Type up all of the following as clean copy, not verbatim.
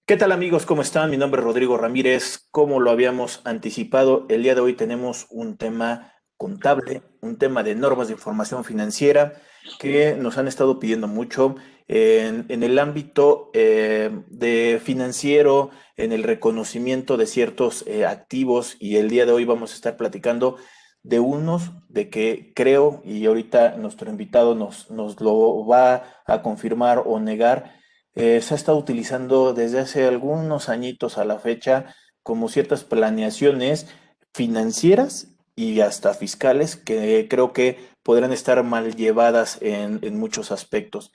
¿Qué tal amigos? ¿Cómo están? Mi nombre es Rodrigo Ramírez. Como lo habíamos anticipado, el día de hoy tenemos un tema contable, un tema de normas de información financiera que nos han estado pidiendo mucho en el ámbito de financiero, en el reconocimiento de ciertos activos y el día de hoy vamos a estar platicando de unos de que creo y ahorita nuestro invitado nos lo va a confirmar o negar. Se ha estado utilizando desde hace algunos añitos a la fecha como ciertas planeaciones financieras y hasta fiscales que creo que podrán estar mal llevadas en muchos aspectos.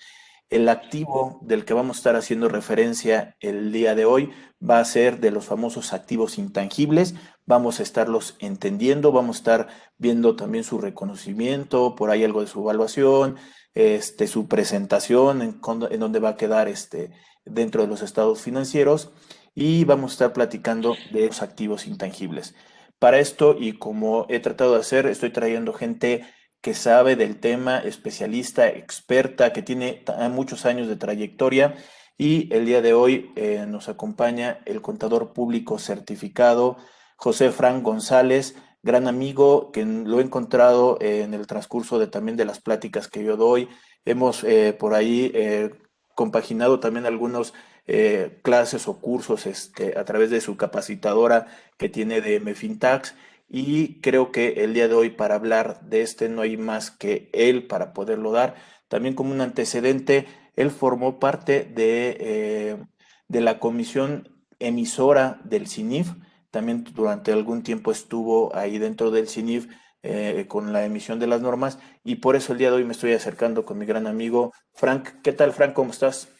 El activo del que vamos a estar haciendo referencia el día de hoy va a ser de los famosos activos intangibles. Vamos a estarlos entendiendo, vamos a estar viendo también su reconocimiento, por ahí algo de su evaluación, su presentación, en dónde va a quedar dentro de los estados financieros y vamos a estar platicando de los activos intangibles. Para esto, y como he tratado de hacer, estoy trayendo gente que sabe del tema, especialista, experta, que tiene muchos años de trayectoria y el día de hoy nos acompaña el contador público certificado José Fran González, gran amigo que lo he encontrado en el transcurso de también de las pláticas que yo doy. Hemos por ahí compaginado también algunos clases o cursos a través de su capacitadora que tiene de Mefintax y creo que el día de hoy para hablar de no hay más que él para poderlo dar. También como un antecedente, él formó parte de la comisión emisora del CINIF. También durante algún tiempo estuvo ahí dentro del CINIF con la emisión de las normas y por eso el día de hoy me estoy acercando con mi gran amigo Frank. ¿Qué tal, Frank? ¿Cómo estás?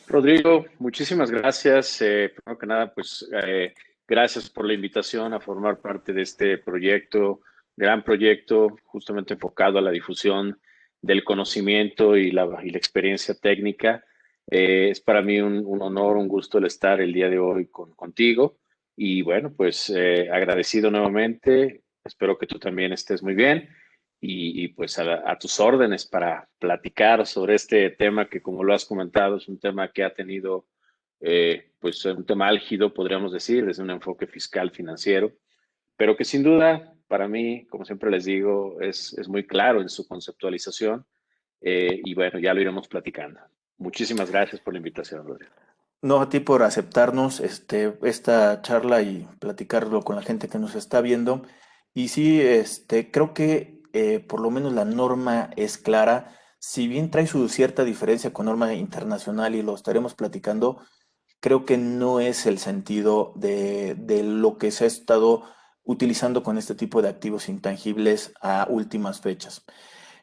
Rodrigo, muchísimas gracias. Primero que nada, pues gracias por la invitación a formar parte de este proyecto, gran proyecto, justamente enfocado a la difusión del conocimiento y la experiencia técnica. Es para mí un honor, un gusto el estar el día de hoy contigo. Y bueno, pues agradecido nuevamente. Espero que tú también estés muy bien pues a tus órdenes para platicar sobre este tema que, como lo has comentado, es un tema que ha tenido, pues un tema álgido, podríamos decir, desde un enfoque fiscal financiero, pero que sin duda, para mí, como siempre les digo, es muy claro en su conceptualización y bueno, ya lo iremos platicando. Muchísimas gracias por la invitación, Rodrigo. No, a ti por aceptarnos esta charla y platicarlo con la gente que nos está viendo. Y sí, creo que por lo menos la norma es clara. Si bien trae su cierta diferencia con norma internacional y lo estaremos platicando, creo que no es el sentido de lo que se ha estado utilizando con este tipo de activos intangibles a últimas fechas.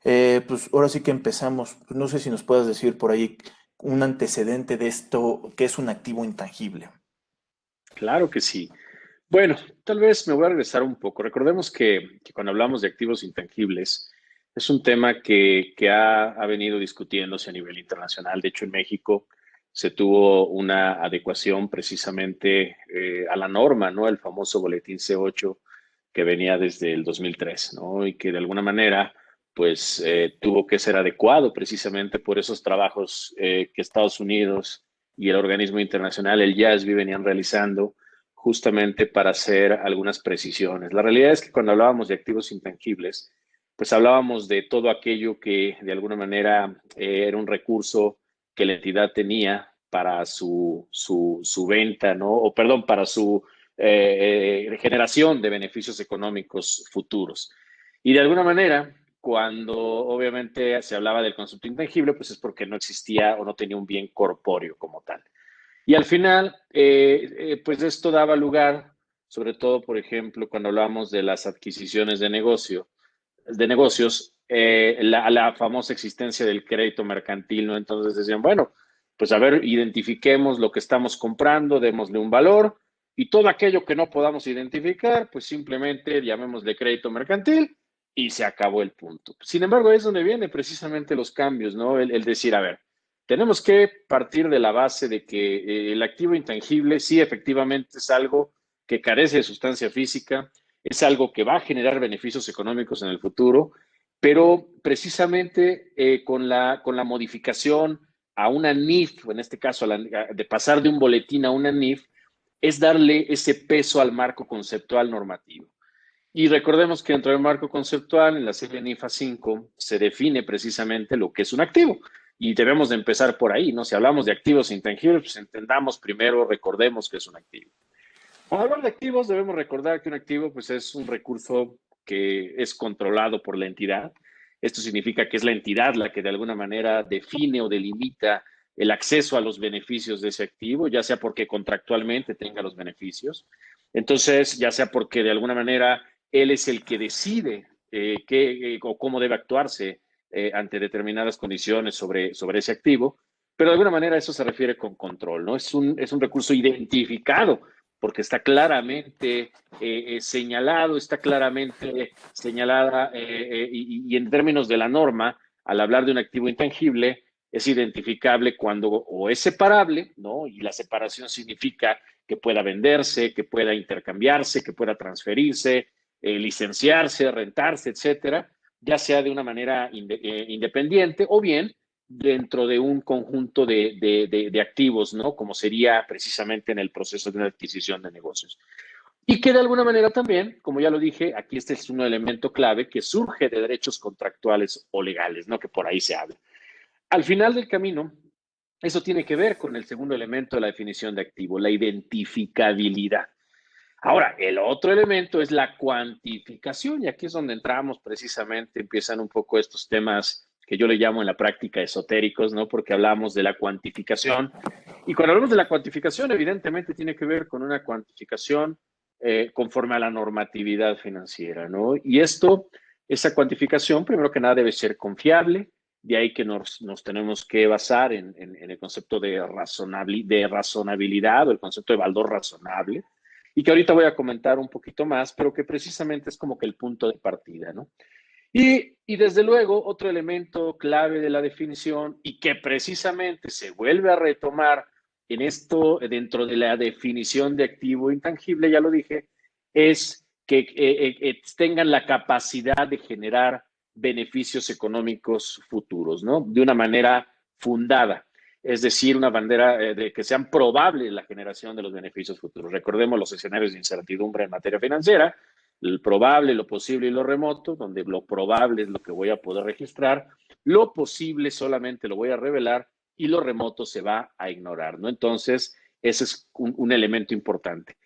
Pues ahora sí que empezamos. No sé si nos puedas decir por ahí un antecedente de esto, que es un activo intangible. Claro que sí. Bueno, tal vez me voy a regresar un poco. Recordemos que cuando hablamos de activos intangibles, es un tema que ha venido discutiéndose a nivel internacional. De hecho, en México se tuvo una adecuación precisamente a la norma, ¿no? El famoso boletín C8 que venía desde el 2003, ¿no? Y que de alguna manera, pues, tuvo que ser adecuado precisamente por esos trabajos que Estados Unidos y el organismo internacional, el IASB, venían realizando justamente para hacer algunas precisiones. La realidad es que cuando hablábamos de activos intangibles, pues hablábamos de todo aquello que de alguna manera era un recurso que la entidad tenía para su venta, ¿no? O perdón, para su generación de beneficios económicos futuros. Y de alguna manera, cuando obviamente se hablaba del concepto intangible, pues es porque no existía o no tenía un bien corpóreo como tal. Y al final, pues esto daba lugar, sobre todo, por ejemplo, cuando hablamos de las adquisiciones de negocios, la famosa existencia del crédito mercantil, ¿no? Entonces decían, bueno, pues a ver, identifiquemos lo que estamos comprando, démosle un valor y todo aquello que no podamos identificar, pues simplemente llamémosle crédito mercantil y se acabó el punto. Sin embargo, es donde vienen precisamente los cambios, ¿no? El decir, a ver, tenemos que partir de la base de que el activo intangible sí efectivamente es algo que carece de sustancia física, es algo que va a generar beneficios económicos en el futuro, pero precisamente con la modificación a una NIF, o en este caso de pasar de un boletín a una NIF, es darle ese peso al marco conceptual normativo. Y recordemos que dentro del marco conceptual, en la serie NIFA 5, se define precisamente lo que es un activo. Y debemos de empezar por ahí, ¿no? Si hablamos de activos intangibles, pues entendamos primero, recordemos que es un activo. Al hablar de activos, debemos recordar que un activo pues, es un recurso que es controlado por la entidad. Esto significa que es la entidad la que de alguna manera define o delimita el acceso a los beneficios de ese activo, ya sea porque contractualmente tenga los beneficios. Entonces, ya sea porque de alguna manera él es el que decide qué o cómo debe actuarse ante determinadas condiciones sobre ese activo, pero de alguna manera eso se refiere con control, ¿no? Es un recurso identificado porque está claramente señalado, está claramente señalada y en términos de la norma, al hablar de un activo intangible, es identificable cuando o es separable, ¿no? Y la separación significa que pueda venderse, que pueda intercambiarse, que pueda transferirse, licenciarse, rentarse, etcétera, ya sea de una manera independiente o bien dentro de un conjunto de activos, ¿no? Como sería precisamente en el proceso de una adquisición de negocios. Y que de alguna manera también, como ya lo dije, aquí este es un elemento clave que surge de derechos contractuales o legales, ¿no? Que por ahí se habla. Al final del camino, eso tiene que ver con el segundo elemento de la definición de activo, la identificabilidad. Ahora, el otro elemento es la cuantificación, y aquí es donde entramos precisamente, empiezan un poco estos temas que yo le llamo en la práctica esotéricos, ¿no? Porque hablamos de la cuantificación. Y cuando hablamos de la cuantificación, evidentemente tiene que ver con una cuantificación conforme a la normatividad financiera, ¿no? Y esa cuantificación, primero que nada, debe ser confiable, de ahí que nos tenemos que basar en el concepto de razonabilidad o el concepto de valor razonable y que ahorita voy a comentar un poquito más, pero que precisamente es como que el punto de partida, ¿no? Y desde luego, otro elemento clave de la definición y que precisamente se vuelve a retomar en esto, dentro de la definición de activo intangible, ya lo dije, es que tengan la capacidad de generar beneficios económicos futuros, ¿no? De una manera fundada, es decir, una bandera de que sean probables la generación de los beneficios futuros. Recordemos los escenarios de incertidumbre en materia financiera, el probable, lo posible y lo remoto, donde lo probable es lo que voy a poder registrar, lo posible solamente lo voy a revelar y lo remoto se va a ignorar, ¿no? Entonces, ese es un elemento importante.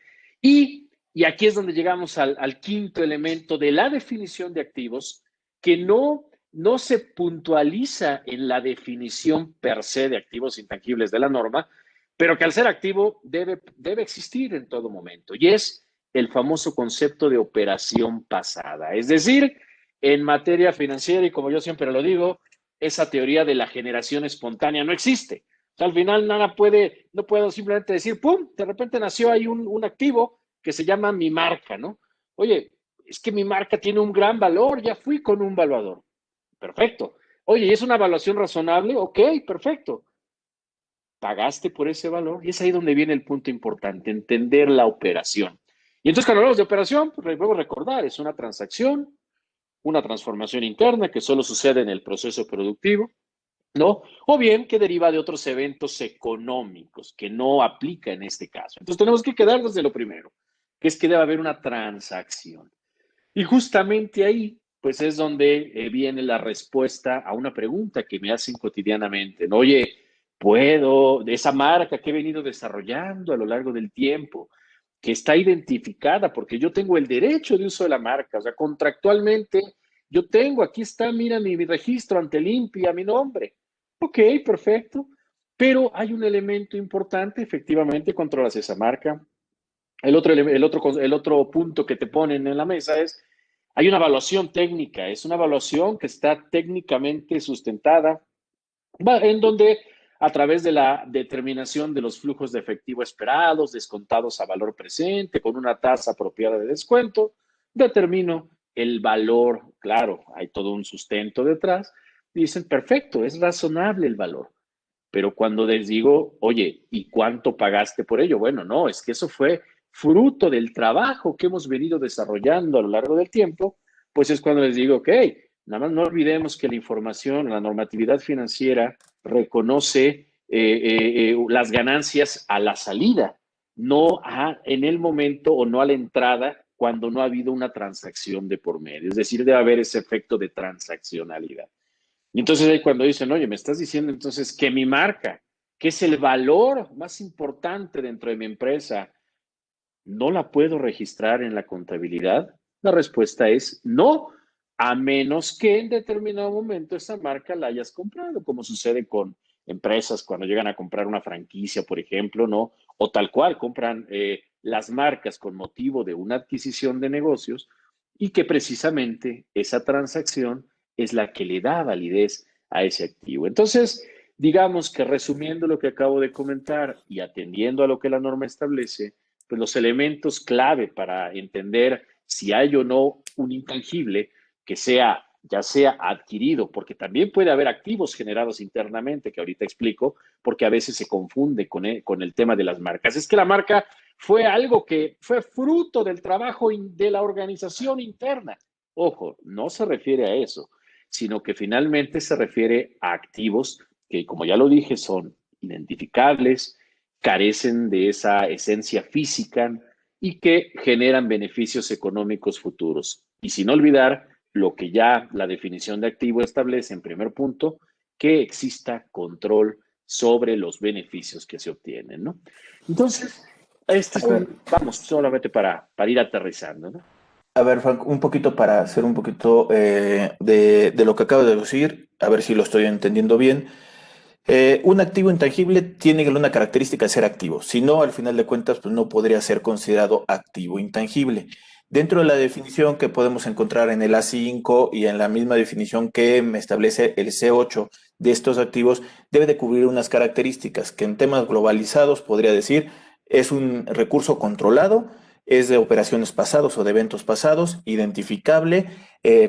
Y aquí es donde llegamos al quinto elemento de la definición de activos, que no se puntualiza en la definición per se de activos intangibles de la norma, pero que al ser activo debe existir en todo momento. Y es el famoso concepto de operación pasada. Es decir, en materia financiera, y como yo siempre lo digo, esa teoría de la generación espontánea no existe. O sea, al final no puedo simplemente decir, ¡pum!, de repente nació ahí un activo que se llama mi marca, ¿no? Oye, es que mi marca tiene un gran valor, ya fui con un valuador. Perfecto. Oye, ¿y es una evaluación razonable? Ok, perfecto. Pagaste por ese valor y es ahí donde viene el punto importante, entender la operación. Y entonces cuando hablamos de operación, pues debemos recordar, es una transacción, una transformación interna que solo sucede en el proceso productivo, ¿no? O bien que deriva de otros eventos económicos que no aplica en este caso. Entonces tenemos que quedar desde lo primero, que es que debe haber una transacción. Y justamente ahí, pues es donde viene la respuesta a una pregunta que me hacen cotidianamente, ¿no? Oye, ¿puedo, de esa marca que he venido desarrollando a lo largo del tiempo, que está identificada, porque yo tengo el derecho de uso de la marca, o sea, contractualmente, yo tengo, aquí está, mira mi registro ante el INPI a mi nombre. Ok, perfecto, pero hay un elemento importante, efectivamente, controlas esa marca. El otro punto que te ponen en la mesa es, hay una evaluación técnica, es una evaluación que está técnicamente sustentada, en donde a través de la determinación de los flujos de efectivo esperados, descontados a valor presente, con una tasa apropiada de descuento, determino el valor. Claro, hay todo un sustento detrás. Dicen, perfecto, es razonable el valor. Pero cuando les digo, oye, ¿y cuánto pagaste por ello? Bueno, no, es que eso fue fruto del trabajo que hemos venido desarrollando a lo largo del tiempo, pues es cuando les digo, ok, nada más no olvidemos que la información, la normatividad financiera reconoce las ganancias a la salida, no en el momento o no a la entrada cuando no ha habido una transacción de por medio. Es decir, debe haber ese efecto de transaccionalidad. Y entonces ahí cuando dicen, oye, me estás diciendo entonces que mi marca, que es el valor más importante dentro de mi empresa, ¿no la puedo registrar en la contabilidad? La respuesta es no, a menos que en determinado momento esa marca la hayas comprado, como sucede con empresas cuando llegan a comprar una franquicia, por ejemplo, ¿no? O tal cual, compran las marcas con motivo de una adquisición de negocios y que precisamente esa transacción es la que le da validez a ese activo. Entonces, digamos que resumiendo lo que acabo de comentar y atendiendo a lo que la norma establece, pues los elementos clave para entender si hay o no un intangible que sea, ya sea adquirido, porque también puede haber activos generados internamente, que ahorita explico, porque a veces se confunde con el tema de las marcas. Es que la marca fue algo que fue fruto del trabajo de la organización interna. Ojo, no se refiere a eso, sino que finalmente se refiere a activos que, como ya lo dije, son identificables, carecen de esa esencia física y que generan beneficios económicos futuros. Y sin olvidar lo que ya la definición de activo establece en primer punto, que exista control sobre los beneficios que se obtienen, ¿no? Entonces, este es vamos, solamente para ir aterrizando, ¿no? A ver, Frank, un poquito para hacer un poquito de lo que acabo de decir, a ver si lo estoy entendiendo bien. Un activo intangible tiene una característica de ser activo, si no, al final de cuentas, pues no podría ser considerado activo intangible. Dentro de la definición que podemos encontrar en el A5 y en la misma definición que me establece el C8 de estos activos, debe de cubrir unas características que en temas globalizados podría decir es un recurso controlado, es de operaciones pasados o de eventos pasados, identificable,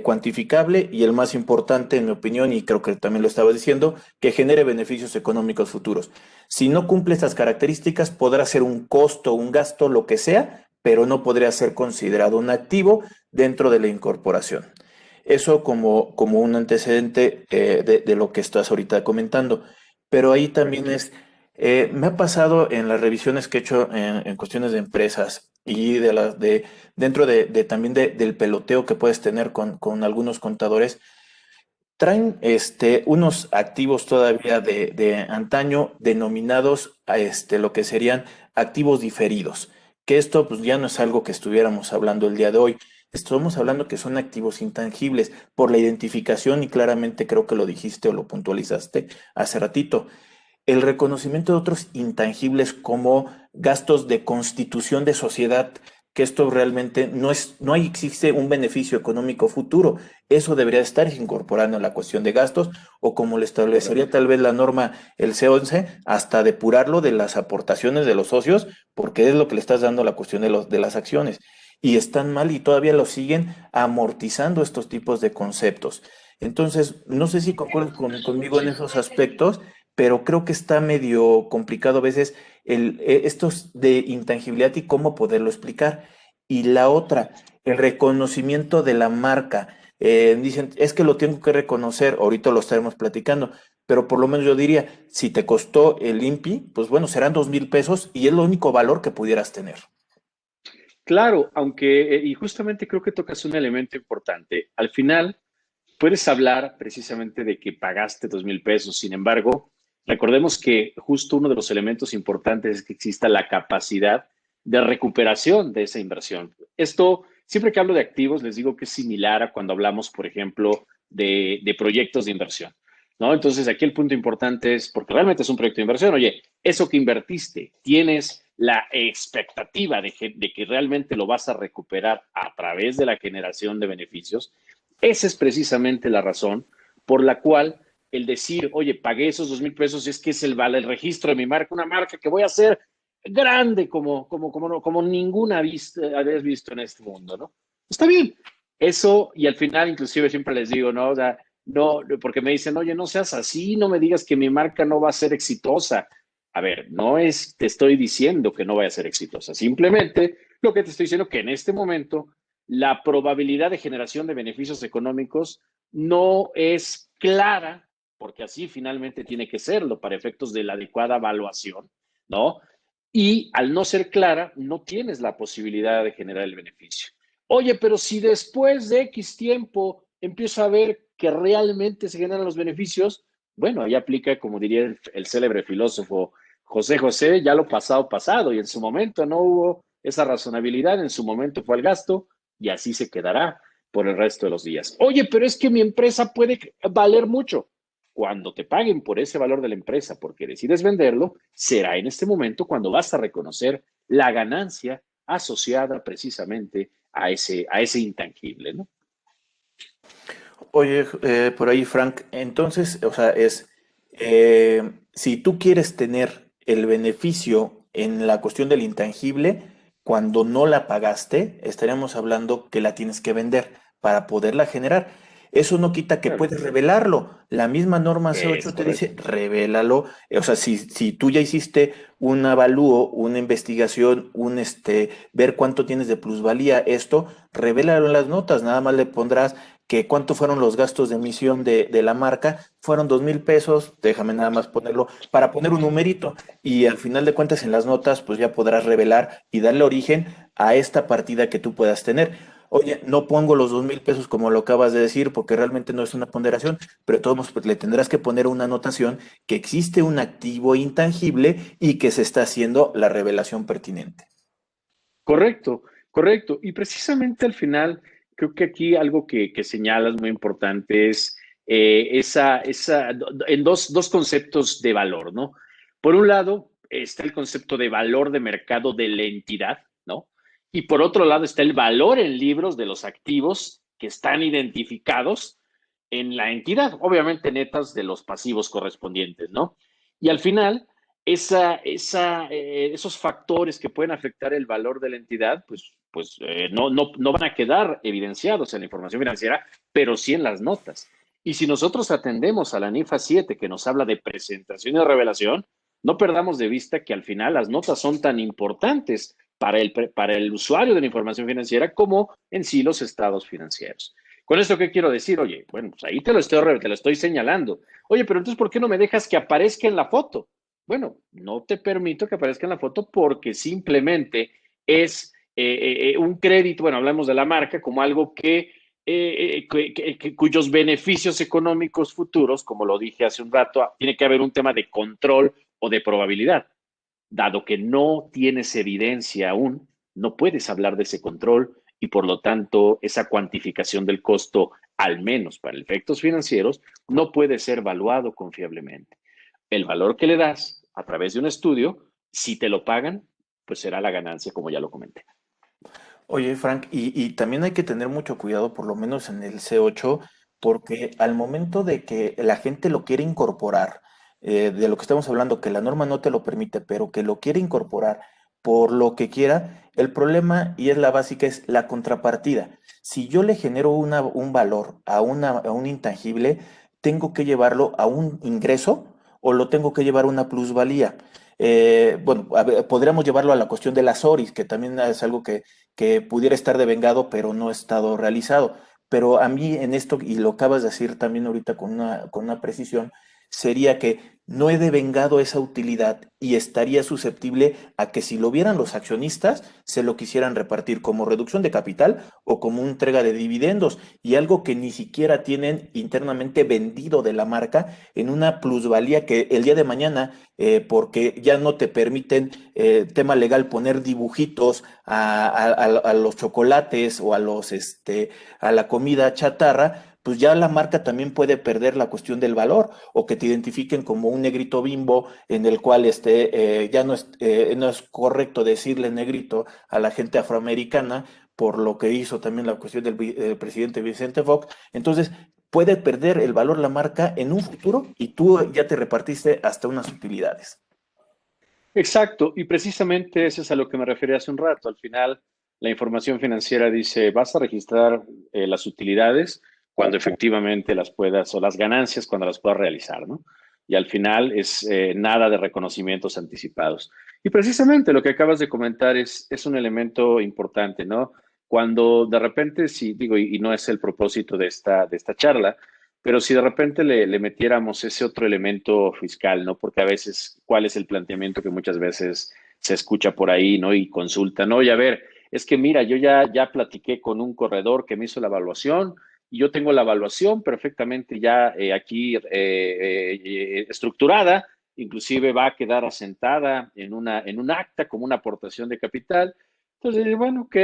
cuantificable y el más importante, en mi opinión, y creo que también lo estaba diciendo, que genere beneficios económicos futuros. Si no cumple estas características, podrá ser un costo, un gasto, lo que sea, pero no podría ser considerado un activo dentro de la incorporación. Eso como un antecedente de lo que estás ahorita comentando. Pero ahí también me ha pasado en las revisiones que he hecho en cuestiones de empresas y dentro también del peloteo que puedes tener con algunos contadores, traen unos activos todavía de antaño denominados a lo que serían activos diferidos, que esto pues ya no es algo que estuviéramos hablando el día de hoy. Estamos hablando que son activos intangibles por la identificación y claramente creo que lo dijiste o lo puntualizaste hace ratito. El reconocimiento de otros intangibles como gastos de constitución de sociedad, que esto realmente no existe un beneficio económico futuro. Eso debería estar incorporando en la cuestión de gastos o como le establecería tal vez la norma el C11, hasta depurarlo de las aportaciones de los socios, porque es lo que le estás dando a la cuestión de las acciones. Y están mal y todavía lo siguen amortizando estos tipos de conceptos. Entonces, no sé si concuerdas conmigo en esos aspectos, pero creo que está medio complicado a veces estos de intangibilidad y cómo poderlo explicar. Y la otra, el reconocimiento de la marca. Dicen, es que lo tengo que reconocer, ahorita lo estaremos platicando, pero por lo menos yo diría, si te costó el INPI, pues bueno, serán 2,000 pesos y es lo único valor que pudieras tener. Claro, aunque, y justamente creo que tocas un elemento importante. Al final, puedes hablar precisamente de que pagaste 2,000 pesos. Sin embargo, recordemos que justo uno de los elementos importantes es que exista la capacidad de recuperación de esa inversión. Esto, siempre que hablo de activos, les digo que es similar a cuando hablamos, por ejemplo, de proyectos de inversión, ¿no? Entonces, aquí el punto importante es, porque realmente es un proyecto de inversión, oye, eso que invertiste, tienes la expectativa de que realmente lo vas a recuperar a través de la generación de beneficios. Esa es precisamente la razón por la cual el decir, oye, pagué esos 2,000 pesos, es que es el registro de mi marca, una marca que voy a hacer grande como ninguna habías visto en este mundo, ¿no? Está bien. Eso, y al final, inclusive siempre les digo, ¿no? O sea, no, porque me dicen, oye, no seas así, no me digas que mi marca no va a ser exitosa. A ver, no es, te estoy diciendo que no vaya a ser exitosa, simplemente lo que te estoy diciendo que en este momento la probabilidad de generación de beneficios económicos no es clara porque así finalmente tiene que serlo para efectos de la adecuada evaluación, ¿no? Y al no ser clara, no tienes la posibilidad de generar el beneficio. Oye, pero si después de X tiempo empiezo a ver que realmente se generan los beneficios, bueno, ahí aplica, como diría el célebre filósofo José José, ya lo pasado, pasado, y en su momento no hubo esa razonabilidad, en su momento fue el gasto, y así se quedará por el resto de los días. Oye, pero es que mi empresa puede valer mucho. Cuando te paguen por ese valor de la empresa porque decides venderlo, será en este momento cuando vas a reconocer la ganancia asociada precisamente a ese intangible, ¿no? Oye, por ahí, Frank, entonces, o sea, si tú quieres tener el beneficio en la cuestión del intangible, cuando no la pagaste, estaríamos hablando que la tienes que vender para poderla generar. Eso no quita que Claro, puedes revelarlo. La misma norma es C8 te dice, correcto. revélalo. O sea, si tú ya hiciste un avalúo, una investigación, ver cuánto tienes de plusvalía, esto, revélalo en las notas. Nada más le pondrás que cuánto fueron los gastos de emisión de la marca, fueron 2,000 pesos, déjame nada más ponerlo, para poner un numerito, y al final de cuentas en las notas, pues ya podrás revelar y darle origen a esta partida que tú puedas tener. Oye, no pongo los 2,000 pesos como lo acabas de decir, porque realmente no es una ponderación, pero de todos modos, pues, le tendrás que poner una anotación que existe un activo intangible y que se está haciendo la revelación pertinente. Correcto, correcto. Y precisamente al final, creo que aquí algo que señalas muy importante es en dos conceptos de valor, ¿no? Por un lado, está el concepto de valor de mercado de la entidad, ¿no? Y por otro lado está el valor en libros de los activos que están identificados en la entidad, obviamente netas de los pasivos correspondientes, ¿no? Y al final, esos factores que pueden afectar el valor de la entidad, no van a quedar evidenciados en la información financiera, pero sí en las notas. Y si nosotros atendemos a la NIFA 7, que nos habla de presentación y revelación, no perdamos de vista que al final las notas son tan importantes para el usuario de la información financiera como en sí los estados financieros. ¿Con esto qué quiero decir? Oye, bueno, pues ahí te lo estoy señalando. Oye, pero entonces, ¿por qué no me dejas que aparezca en la foto? Bueno, no te permito que aparezca en la foto porque simplemente es un crédito, bueno, hablamos de la marca como algo cuyos beneficios económicos futuros, como lo dije hace un rato, tiene que haber un tema de control o de probabilidad. Dado que no tienes evidencia aún, no puedes hablar de ese control y por lo tanto esa cuantificación del costo, al menos para efectos financieros, no puede ser evaluado confiablemente. El valor que le das a través de un estudio, si te lo pagan, pues será la ganancia, como ya lo comenté. Oye, Frank, y también hay que tener mucho cuidado, por lo menos en el C8, porque al momento de que la gente lo quiere incorporar, de lo que estamos hablando, que la norma no te lo permite, pero que lo quiere incorporar por lo que quiera, el problema, y es la básica, es la contrapartida. Si yo le genero un valor a un intangible, tengo que llevarlo a un ingreso o lo tengo que llevar a una plusvalía. Bueno, podríamos llevarlo a la cuestión de las ORIs, que también es algo que pudiera estar devengado, pero no ha estado realizado. Pero a mí en esto, y lo acabas de decir también ahorita con una precisión, sería que no he devengado esa utilidad y estaría susceptible a que si lo vieran los accionistas, se lo quisieran repartir como reducción de capital o como entrega de dividendos y algo que ni siquiera tienen internamente vendido de la marca en una plusvalía que el día de mañana, porque ya no te permiten, tema legal, poner dibujitos a los chocolates o a la comida chatarra, pues ya la marca también puede perder la cuestión del valor o que te identifiquen como un negrito Bimbo en el cual ya no es correcto decirle negrito a la gente afroamericana por lo que hizo también la cuestión del presidente Vicente Fox. Entonces, puede perder el valor la marca en un futuro y tú ya te repartiste hasta unas utilidades. Exacto, y precisamente eso es a lo que me refería hace un rato. Al final, la información financiera dice, vas a registrar las utilidades cuando efectivamente las puedas, o las ganancias cuando las puedas realizar, ¿no? Y al final es nada de reconocimientos anticipados. Y precisamente lo que acabas de comentar es un elemento importante, ¿no? Cuando de repente, sí, digo, y no es el propósito de esta charla, pero si de repente le metiéramos ese otro elemento fiscal, ¿no? Porque a veces, ¿cuál es el planteamiento que muchas veces se escucha por ahí, ¿no? Y consulta, ¿no? Y a ver, es que mira, yo ya platiqué con un corredor que me hizo la evaluación y yo tengo la evaluación perfectamente ya aquí estructurada, inclusive va a quedar asentada en un acta como una aportación de capital. Entonces, bueno, ok,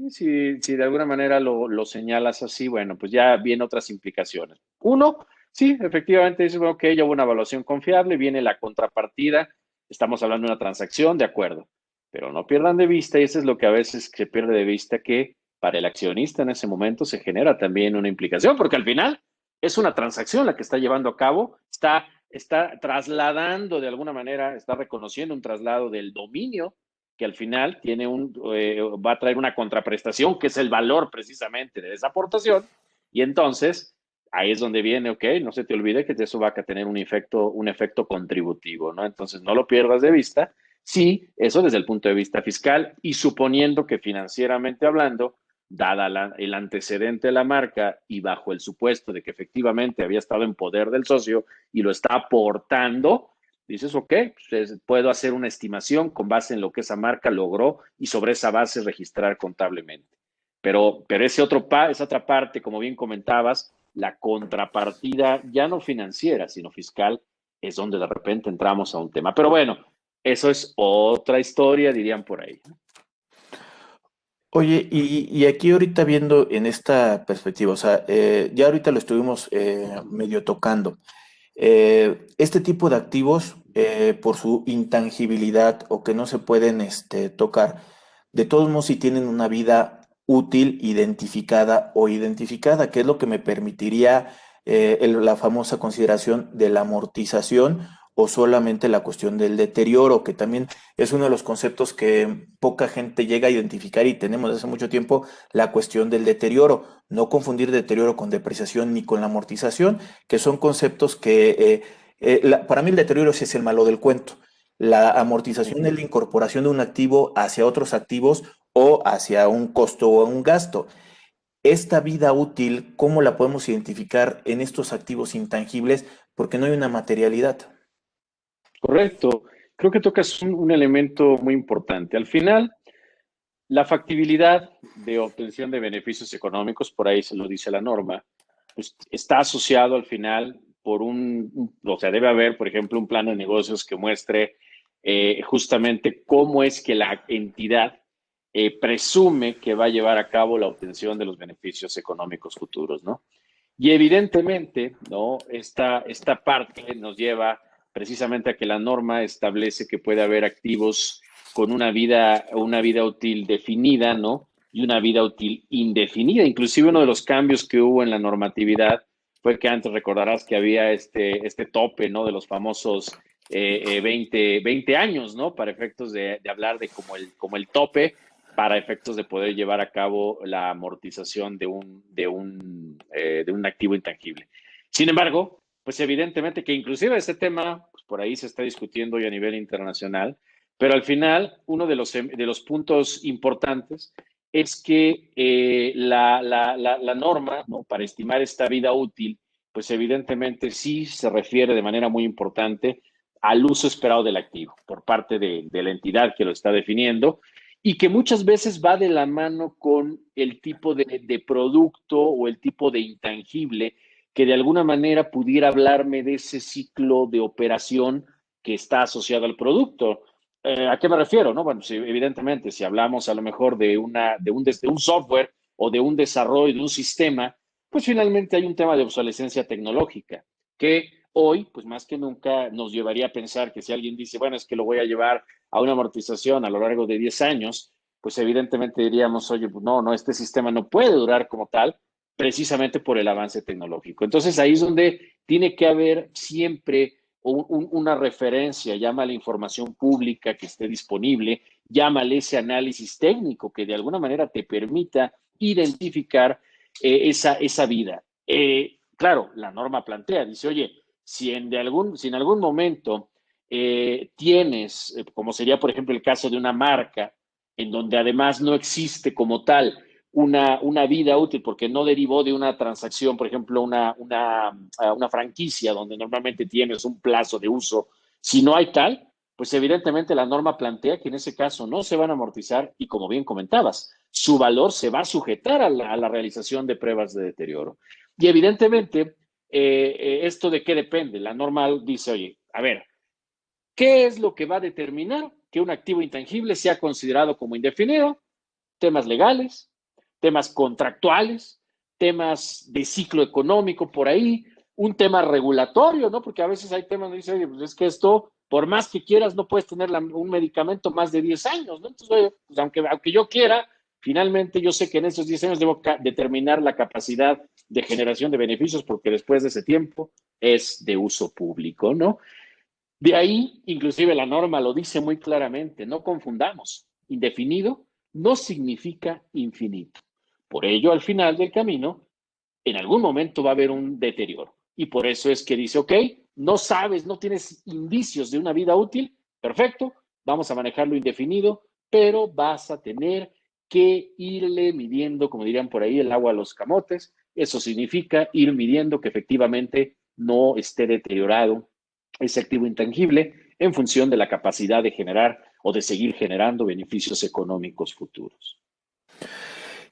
si de alguna manera lo señalas así, bueno, pues ya vienen otras implicaciones. Uno, sí, efectivamente, dices, bueno, ok, ya hubo una evaluación confiable, viene la contrapartida, estamos hablando de una transacción, de acuerdo, pero no pierdan de vista, y eso es lo que a veces se pierde de vista, que para el accionista en ese momento se genera también una implicación, porque al final es una transacción la que está llevando a cabo, está trasladando de alguna manera, está reconociendo un traslado del dominio que al final va a traer una contraprestación, que es el valor precisamente de esa aportación, y entonces ahí es donde viene, ok, no se te olvide que eso va a tener un efecto contributivo, ¿no? Entonces no lo pierdas de vista. Sí, eso desde el punto de vista fiscal y suponiendo que financieramente hablando, dada el antecedente de la marca y bajo el supuesto de que efectivamente había estado en poder del socio y lo está aportando, dices, ok, pues puedo hacer una estimación con base en lo que esa marca logró y sobre esa base registrar contablemente. Pero esa otra parte, como bien comentabas, la contrapartida ya no financiera, sino fiscal, es donde de repente entramos a un tema. Pero bueno, eso es otra historia, dirían por ahí. Oye, y aquí ahorita viendo en esta perspectiva, o sea, ya ahorita lo estuvimos medio tocando. Este tipo de activos, por su intangibilidad o que no se pueden tocar, de todos modos sí tienen una vida útil, identificada, que es lo que me permitiría la famosa consideración de la amortización o solamente la cuestión del deterioro, que también es uno de los conceptos que poca gente llega a identificar y tenemos desde hace mucho tiempo la cuestión del deterioro. No confundir deterioro con depreciación ni con la amortización, que son conceptos que para mí el deterioro sí es el malo del cuento. La Uh amortización es -huh. la incorporación de un activo hacia otros activos o hacia un costo o un gasto. Esta vida útil, ¿cómo la podemos identificar en estos activos intangibles? Porque no hay una materialidad. Correcto. Creo que tocas un elemento muy importante. Al final, la factibilidad de obtención de beneficios económicos, por ahí se lo dice la norma, pues está asociado al final o sea, debe haber, por ejemplo, un plan de negocios que muestre justamente cómo es que la entidad presume que va a llevar a cabo la obtención de los beneficios económicos futuros, ¿no? Y evidentemente, ¿no? Esta parte nos lleva precisamente a que la norma establece que puede haber activos con una vida útil definida, ¿no? Y una vida útil indefinida. Inclusive uno de los cambios que hubo en la normatividad fue que antes recordarás que había este tope, ¿no? De los famosos 20 años, ¿no? Para efectos de hablar de como el tope para efectos de poder llevar a cabo la amortización de un activo intangible. Sin embargo, pues evidentemente que inclusive este tema, pues por ahí se está discutiendo hoy a nivel internacional, pero al final uno de los puntos importantes es que la norma, ¿no? Para estimar esta vida útil, pues evidentemente sí se refiere de manera muy importante al uso esperado del activo por parte de la entidad que lo está definiendo y que muchas veces va de la mano con el tipo de producto o el tipo de intangible que de alguna manera pudiera hablarme de ese ciclo de operación que está asociado al producto. ¿A qué me refiero? No? Bueno, si, evidentemente, si hablamos a lo mejor de un software o de un desarrollo de un sistema, pues finalmente hay un tema de obsolescencia tecnológica que hoy, pues más que nunca, nos llevaría a pensar que si alguien dice, bueno, es que lo voy a llevar a una amortización a lo largo de 10 años, pues evidentemente diríamos, oye, pues no, este sistema no puede durar como tal, precisamente por el avance tecnológico. Entonces ahí es donde tiene que haber siempre una referencia, llámale información pública que esté disponible, llámale ese análisis técnico que de alguna manera te permita identificar esa vida. Claro, la norma plantea, dice, oye, si en algún momento como sería por ejemplo el caso de una marca, en donde además no existe como tal una vida útil porque no derivó de una transacción, por ejemplo, una franquicia donde normalmente tienes un plazo de uso. Si no hay tal, pues evidentemente la norma plantea que en ese caso no se van a amortizar y como bien comentabas, su valor se va a sujetar a la realización de pruebas de deterioro. Y evidentemente, ¿esto de qué depende? La norma dice, oye, a ver, ¿qué es lo que va a determinar que un activo intangible sea considerado como indefinido? Temas legales, temas contractuales, temas de ciclo económico por ahí, un tema regulatorio, ¿no? Porque a veces hay temas donde dice, oye, pues es que esto, por más que quieras, no puedes tener un medicamento más de 10 años, ¿no? Entonces, oye, pues aunque yo quiera, finalmente yo sé que en esos 10 años debo determinar la capacidad de generación de beneficios porque después de ese tiempo es de uso público, ¿no? De ahí, inclusive la norma lo dice muy claramente, no confundamos. Indefinido no significa infinito. Por ello, al final del camino, en algún momento va a haber un deterioro. Y por eso es que dice, ok, no sabes, no tienes indicios de una vida útil, perfecto, vamos a manejarlo indefinido, pero vas a tener que irle midiendo, como dirían por ahí, el agua a los camotes. Eso significa ir midiendo que efectivamente no esté deteriorado ese activo intangible en función de la capacidad de generar o de seguir generando beneficios económicos futuros.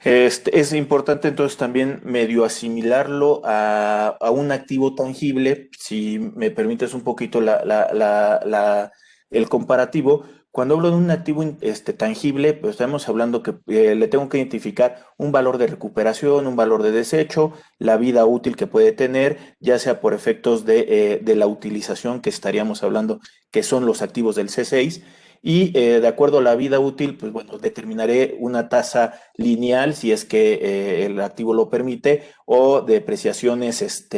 Es importante entonces también medio asimilarlo a un activo tangible, si me permites un poquito el comparativo. Cuando hablo de un activo tangible, pues estamos hablando que le tengo que identificar un valor de recuperación, un valor de desecho, la vida útil que puede tener, ya sea por efectos de la utilización que estaríamos hablando, que son los activos del C6. Y de acuerdo a la vida útil, pues bueno, determinaré una tasa lineal si es que el activo lo permite o depreciaciones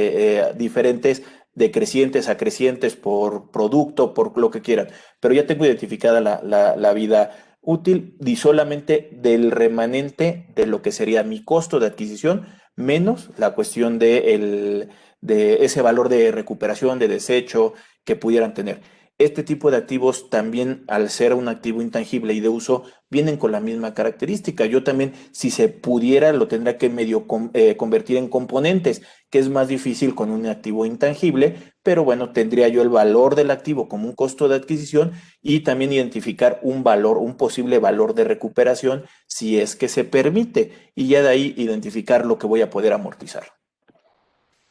diferentes, decrecientes a crecientes por producto, por lo que quieran. Pero ya tengo identificada la vida útil y solamente del remanente de lo que sería mi costo de adquisición menos la cuestión de ese valor de recuperación, de desecho que pudieran tener. Este tipo de activos también, al ser un activo intangible y de uso, vienen con la misma característica. Yo también, si se pudiera, lo tendría que medio convertir en componentes, que es más difícil con un activo intangible, pero bueno, tendría yo el valor del activo como un costo de adquisición y también identificar un valor, un posible valor de recuperación, si es que se permite, y ya de ahí identificar lo que voy a poder amortizar.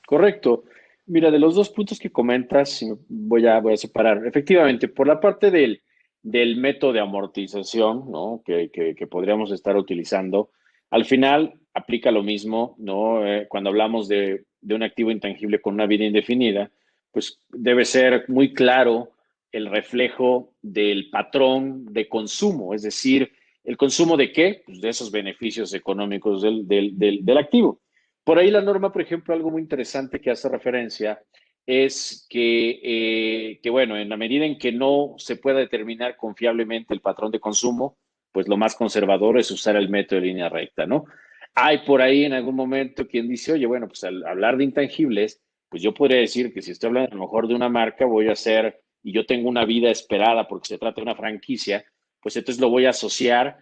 Correcto. Mira, de los dos puntos que comentas, voy a separar. Efectivamente, por la parte del método de amortización, ¿no? Que podríamos estar utilizando, al final aplica lo mismo, ¿no? Cuando hablamos de un activo intangible con una vida indefinida, pues debe ser muy claro el reflejo del patrón de consumo, es decir, ¿el consumo de qué? Pues de esos beneficios económicos del activo. Por ahí la norma, por ejemplo, algo muy interesante que hace referencia es que, bueno, en la medida en que no se pueda determinar confiablemente el patrón de consumo, pues lo más conservador es usar el método de línea recta, ¿no? Hay por ahí en algún momento quien dice, oye, bueno, pues al hablar de intangibles, pues yo podría decir que si estoy hablando a lo mejor de una marca, voy a hacer, y yo tengo una vida esperada porque se trata de una franquicia, pues entonces lo voy a asociar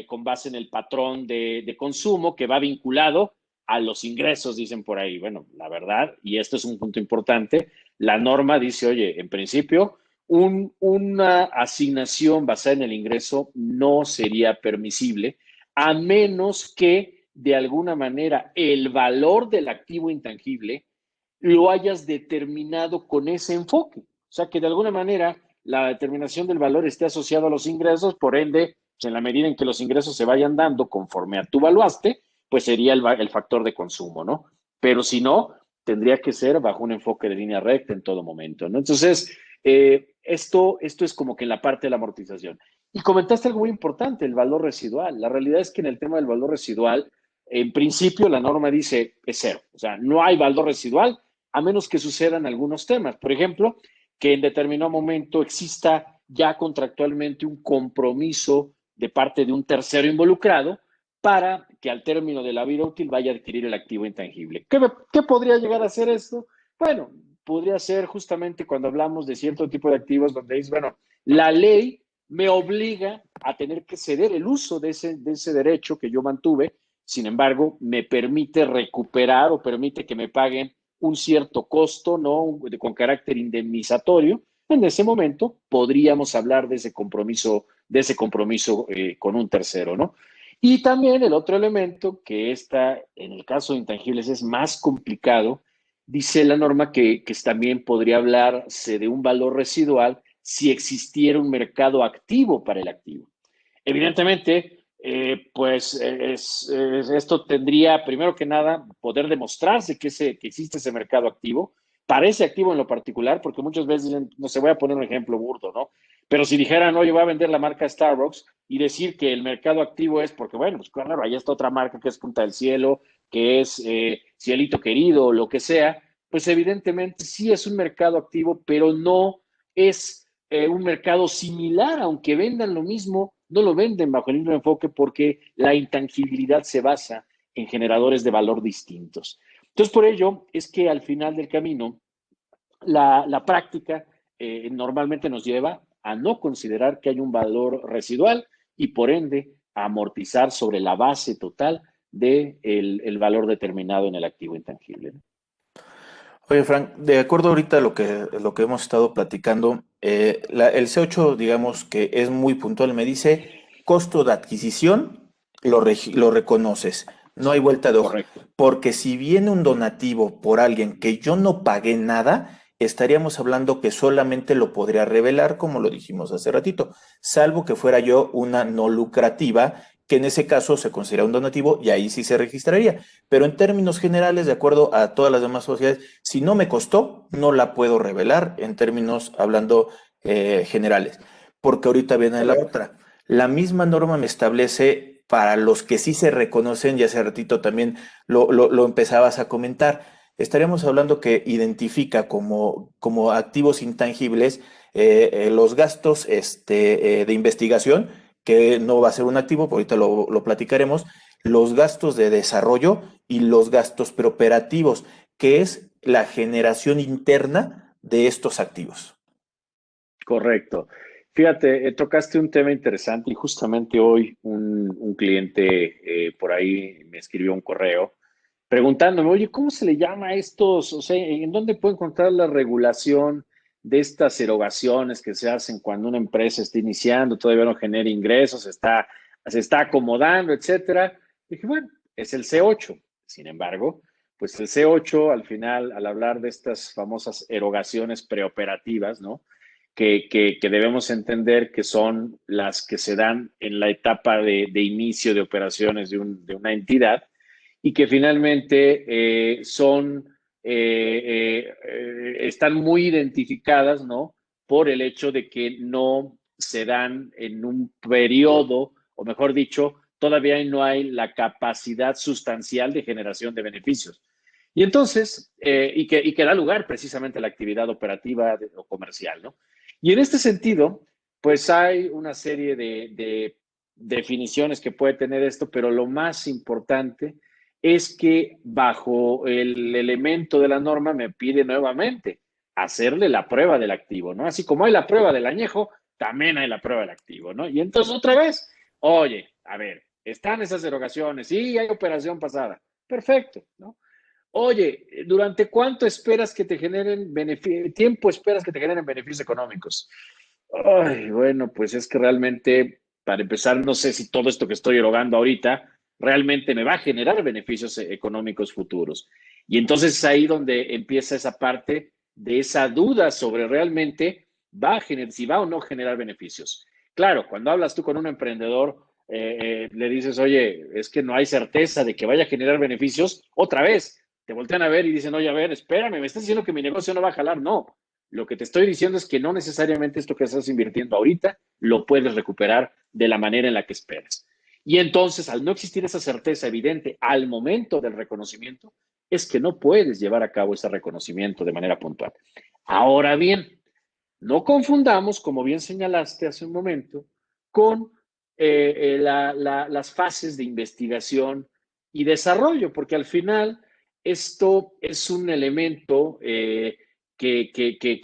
con base en el patrón de consumo que va vinculado a los ingresos, dicen por ahí. Bueno, la verdad, y esto es un punto importante, la norma dice, oye, en principio, una asignación basada en el ingreso no sería permisible, a menos que de alguna manera el valor del activo intangible lo hayas determinado con ese enfoque. O sea, que de alguna manera la determinación del valor esté asociado a los ingresos, por ende, pues en la medida en que los ingresos se vayan dando conforme a tu valuaste, pues sería el factor de consumo, ¿no? Pero si no, tendría que ser bajo un enfoque de línea recta en todo momento, ¿no? Entonces, esto es como que en la parte de la amortización. Y comentaste algo muy importante, el valor residual. La realidad es que en el tema del valor residual, en principio la norma dice es cero, o sea, no hay valor residual a menos que sucedan algunos temas. Por ejemplo, que en determinado momento exista ya contractualmente un compromiso de parte de un tercero involucrado para que al término de la vida útil vaya a adquirir el activo intangible. ¿Qué podría llegar a ser esto? Bueno, podría ser justamente cuando hablamos de cierto tipo de activos donde es, bueno, la ley me obliga a tener que ceder el uso de ese derecho que yo mantuve. Sin embargo, me permite recuperar o permite que me paguen un cierto costo, ¿no? Con carácter indemnizatorio. En ese momento podríamos hablar de ese compromiso con un tercero, ¿no? Y también el otro elemento que está en el caso de intangibles es más complicado, dice la norma que también podría hablarse de un valor residual si existiera un mercado activo para el activo. Evidentemente, esto tendría, primero que nada, poder demostrarse que existe ese mercado activo, para ese activo en lo particular, porque muchas veces dicen, no sé, voy a poner un ejemplo burdo, ¿no? Pero si dijeran, oye, voy a vender la marca Starbucks y decir que el mercado activo es porque, bueno, pues claro, ahí está otra marca que es Punta del Cielo, que es Cielito Querido, o lo que sea, pues evidentemente sí es un mercado activo, pero no es un mercado similar, aunque vendan lo mismo, no lo venden bajo el mismo enfoque porque la intangibilidad se basa en generadores de valor distintos. Entonces, por ello es que al final del camino, la práctica normalmente nos lleva a no considerar que hay un valor residual y por ende a amortizar sobre la base total del de el valor determinado en el activo intangible. Oye, Frank, de acuerdo ahorita a lo que hemos estado platicando, el C8, digamos que es muy puntual, me dice costo de adquisición, lo reconoces, no hay vuelta de hoja, Correcto. porque si viene un donativo por alguien que yo no pagué nada, estaríamos hablando que solamente lo podría revelar, como lo dijimos hace ratito, salvo que fuera yo una no lucrativa, que en ese caso se considera un donativo y ahí sí se registraría. Pero en términos generales, de acuerdo a todas las demás sociedades, si no me costó, no la puedo revelar en términos hablando generales, porque ahorita viene la Correcto. otra. La misma norma me establece para los que sí se reconocen, y hace ratito también lo empezabas a comentar, estaríamos hablando que identifica como activos intangibles los gastos de investigación, que no va a ser un activo, ahorita lo platicaremos, los gastos de desarrollo y los gastos preoperativos, que es la generación interna de estos activos. Correcto. Fíjate, tocaste un tema interesante y justamente hoy un cliente por ahí me escribió un correo preguntándome, oye, ¿cómo se le llama a estos? O sea, ¿en dónde puedo encontrar la regulación de estas erogaciones que se hacen cuando una empresa está iniciando, todavía no genera ingresos, se está acomodando, etcétera? Dije, bueno, es el C8. Sin embargo, pues el C8 al final, al hablar de estas famosas erogaciones preoperativas, ¿no? Que debemos entender que son las que se dan en la etapa de inicio de operaciones de una entidad y que finalmente están muy identificadas, ¿no? Por el hecho de que no se dan en un periodo, o mejor dicho, todavía no hay la capacidad sustancial de generación de beneficios. Y entonces, y que da lugar precisamente a la actividad operativa o comercial, ¿no? Y en este sentido, pues hay una serie de definiciones que puede tener esto, pero lo más importante es que bajo el elemento de la norma me pide nuevamente hacerle la prueba del activo, ¿no? Así como hay la prueba del añejo, también hay la prueba del activo, ¿no? Y entonces otra vez, oye, a ver, están esas erogaciones, sí, hay operación pasada, perfecto, ¿no? Oye, ¿durante cuánto esperas que te generen tiempo esperas que te generen beneficios económicos? Ay, bueno, pues es que realmente, para empezar, no sé si todo esto que estoy erogando ahorita realmente me va a generar beneficios económicos futuros. Y entonces es ahí donde empieza esa parte de esa duda sobre realmente si va o no generar beneficios. Claro, cuando hablas tú con un emprendedor, le dices, oye, es que no hay certeza de que vaya a generar beneficios, otra vez te voltean a ver y dicen, oye, a ver, espérame, me estás diciendo que mi negocio no va a jalar. No, lo que te estoy diciendo es que no necesariamente esto que estás invirtiendo ahorita lo puedes recuperar de la manera en la que esperas. Y entonces, al no existir esa certeza evidente al momento del reconocimiento, es que no puedes llevar a cabo ese reconocimiento de manera puntual. Ahora bien, no confundamos, como bien señalaste hace un momento, con las fases de investigación y desarrollo, porque al final esto es un elemento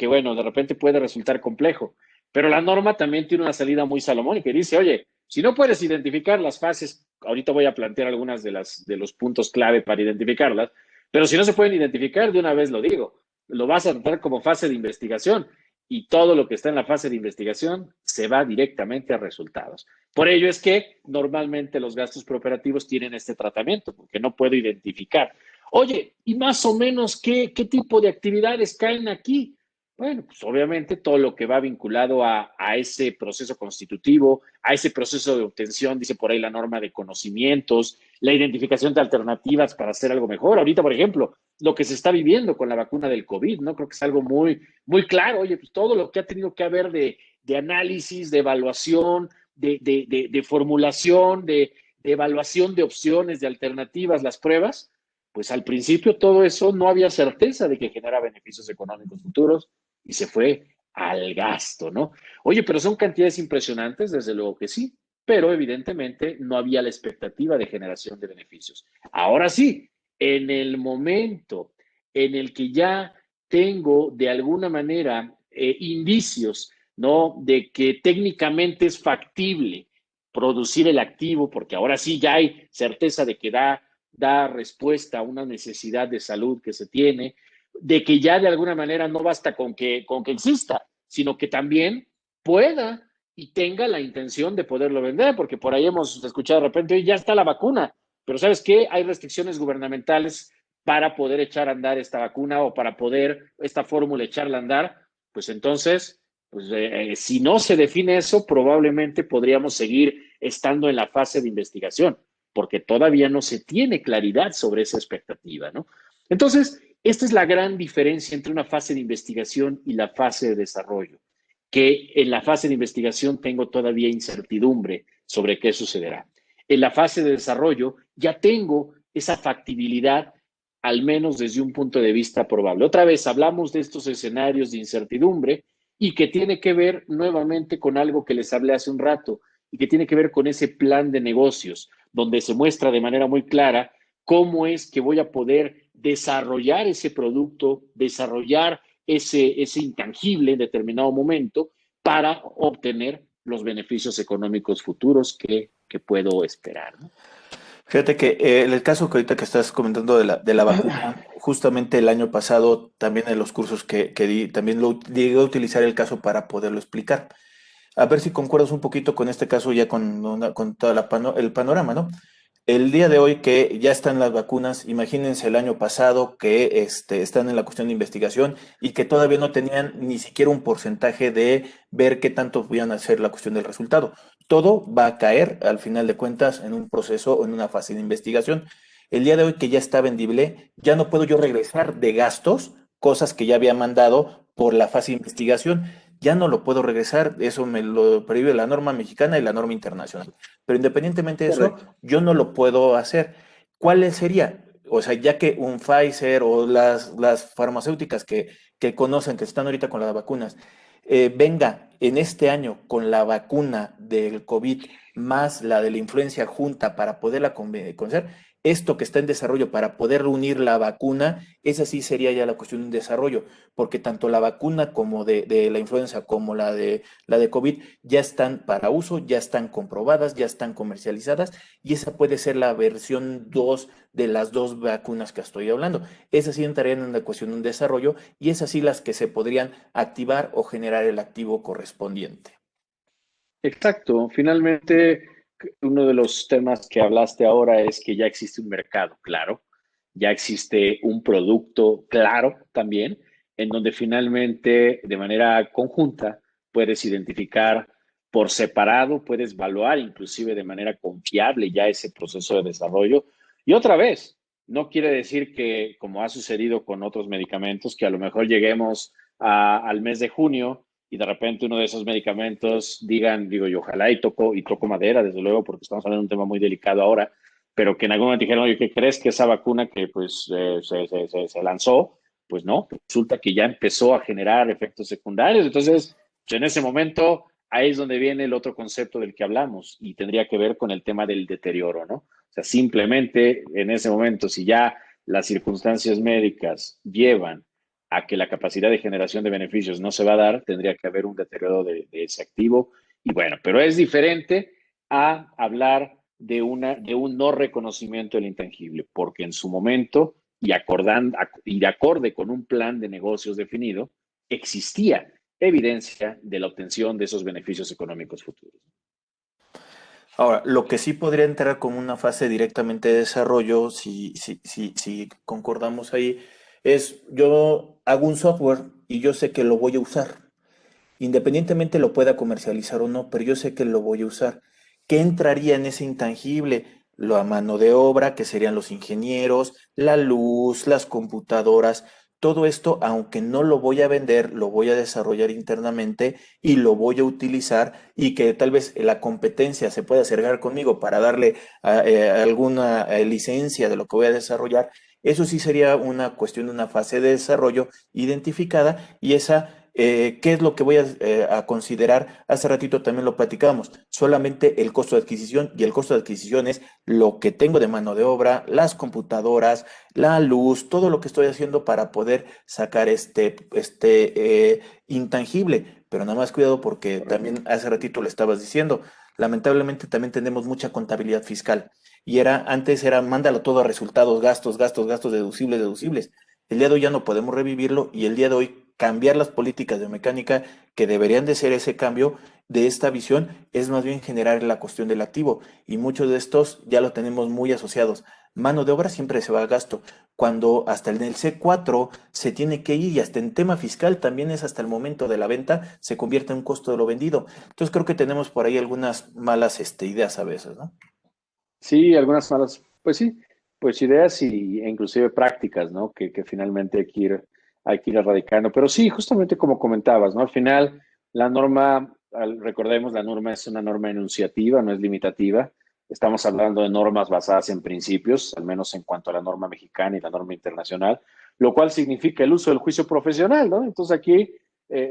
bueno, de repente puede resultar complejo. Pero la norma también tiene una salida muy salomónica y dice, oye, si no puedes identificar las fases, ahorita voy a plantear algunas de los puntos clave para identificarlas, pero si no se pueden identificar, de una vez lo digo, lo vas a tratar como fase de investigación y todo lo que está en la fase de investigación se va directamente a resultados. Por ello es que normalmente los gastos preoperativos tienen este tratamiento, porque no puedo identificar. Oye, ¿y más o menos qué tipo de actividades caen aquí? Bueno, pues obviamente todo lo que va vinculado a ese proceso constitutivo, a ese proceso de obtención, dice por ahí la norma de conocimientos, la identificación de alternativas para hacer algo mejor. Ahorita, por ejemplo, lo que se está viviendo con la vacuna del COVID, ¿no? Creo que es algo muy claro. Oye, pues todo lo que ha tenido que haber de análisis, de evaluación, de formulación, de evaluación de opciones, de alternativas, las pruebas, pues al principio todo eso no había certeza de que genera beneficios económicos futuros y se fue al gasto, ¿no? Oye, pero son cantidades impresionantes, desde luego que sí, pero evidentemente no había la expectativa de generación de beneficios. Ahora sí, en el momento en el que ya tengo de alguna manera indicios, ¿no? De que técnicamente es factible producir el activo, porque ahora sí ya hay certeza de que da respuesta a una necesidad de salud que se tiene, de que ya de alguna manera no basta con que exista, sino que también pueda y tenga la intención de poderlo vender, porque por ahí hemos escuchado de repente, ya está la vacuna, pero ¿sabes qué? Hay restricciones gubernamentales para poder echar a andar esta vacuna o para poder esta fórmula echarla a andar, pues entonces, si no se define eso, probablemente podríamos seguir estando en la fase de investigación, porque todavía no se tiene claridad sobre esa expectativa, ¿no? Entonces, esta es la gran diferencia entre una fase de investigación y la fase de desarrollo, que en la fase de investigación tengo todavía incertidumbre sobre qué sucederá. En la fase de desarrollo ya tengo esa factibilidad, al menos desde un punto de vista probable. Otra vez hablamos de estos escenarios de incertidumbre y que tiene que ver nuevamente con algo que les hablé hace un rato y que tiene que ver con ese plan de negocios, donde se muestra de manera muy clara cómo es que voy a poder desarrollar ese producto, desarrollar ese intangible en determinado momento para obtener los beneficios económicos futuros que puedo esperar, ¿no? Fíjate que en el caso que ahorita que estás comentando de la vacuna, justamente el año pasado, también en los cursos que di, también lo llegué a utilizar el caso para poderlo explicar. A ver si concuerdas un poquito con este caso ya con, con toda el panorama, ¿no? El día de hoy que ya están las vacunas, imagínense el año pasado que están en la cuestión de investigación y que todavía no tenían ni siquiera un porcentaje de ver qué tanto podían hacer la cuestión del resultado. Todo va a caer al final de cuentas en un proceso o en una fase de investigación. El día de hoy que ya está vendible, ya no puedo yo regresar de gastos, cosas que ya había mandado por la fase de investigación, ya no lo puedo regresar, eso me lo prohíbe la norma mexicana y la norma internacional. Pero independientemente de eso, Correcto. yo no lo puedo hacer. ¿Cuál sería? O sea, ya que un Pfizer o las farmacéuticas que conocen, que están ahorita con las vacunas, venga en este año con la vacuna del COVID más la de la influencia junta para poderla conocer, esto que está en desarrollo para poder unir la vacuna, esa sí sería ya la cuestión de un desarrollo, porque tanto la vacuna como de la influenza como la de COVID ya están para uso, ya están comprobadas, ya están comercializadas y esa puede ser la versión 2 de las dos vacunas que estoy hablando. Esas sí entrarían en la cuestión de un desarrollo y esas sí las que se podrían activar o generar el activo correspondiente. Exacto. Finalmente, uno de los temas que hablaste ahora es que ya existe un mercado, claro, ya existe un producto, claro, también, en donde finalmente, de manera conjunta, puedes identificar por separado, puedes evaluar inclusive de manera confiable ya ese proceso de desarrollo. Y otra vez, no quiere decir que, como ha sucedido con otros medicamentos, que a lo mejor lleguemos al mes de junio y de repente uno de esos medicamentos digan, digo yo, ojalá y toco madera, desde luego, porque estamos hablando de un tema muy delicado ahora, pero que en algún momento dijeron, oye, ¿qué crees que esa vacuna que pues se lanzó? Pues no, resulta que ya empezó a generar efectos secundarios. Entonces, pues, en ese momento, ahí es donde viene el otro concepto del que hablamos y tendría que ver con el tema del deterioro, ¿no? O sea, simplemente en ese momento, si ya las circunstancias médicas llevan a que la capacidad de generación de beneficios no se va a dar, tendría que haber un deterioro de ese activo. Y bueno, pero es diferente a hablar de un no reconocimiento del intangible, porque en su momento y de acorde con un plan de negocios definido, existía evidencia de la obtención de esos beneficios económicos futuros. Ahora, lo que sí podría entrar como una fase directamente de desarrollo, si concordamos ahí, es yo hago un software y yo sé que lo voy a usar. Independientemente lo pueda comercializar o no, pero yo sé que lo voy a usar. ¿Qué entraría en ese intangible? La mano de obra, que serían los ingenieros, la luz, las computadoras, todo esto, aunque no lo voy a vender, lo voy a desarrollar internamente y lo voy a utilizar y que tal vez la competencia se pueda acercar conmigo para darle alguna licencia de lo que voy a desarrollar. Eso sí sería una cuestión de una fase de desarrollo identificada y esa ¿qué es lo que voy a considerar? Hace ratito también lo platicamos, solamente el costo de adquisición y el costo de adquisición es lo que tengo de mano de obra, las computadoras, la luz, todo lo que estoy haciendo para poder sacar este intangible. Pero nada más cuidado porque Correcto. también hace ratito le estabas diciendo, lamentablemente también tenemos mucha contabilidad fiscal y antes era mándalo todo a resultados, gastos, gastos, gastos deducibles, deducibles. El día de hoy ya no podemos revivirlo y el día de hoy cambiar las políticas de mecánica que deberían de ser ese cambio de esta visión es más bien generar la cuestión del activo y muchos de estos ya lo tenemos muy asociados. Mano de obra siempre se va a gasto, cuando hasta en el C4 se tiene que ir y hasta en tema fiscal también es hasta el momento de la venta se convierte en un costo de lo vendido. Entonces creo que tenemos por ahí algunas malas ideas a veces, ¿no? Sí, algunas malas, pues sí, pues ideas e inclusive prácticas, ¿no? Que finalmente hay que ir erradicando. Pero sí, justamente como comentabas, ¿no? Al final, la norma, recordemos, la norma es una norma enunciativa, no es limitativa. Estamos hablando de normas basadas en principios, al menos en cuanto a la norma mexicana y la norma internacional, lo cual significa el uso del juicio profesional, ¿no? Entonces aquí,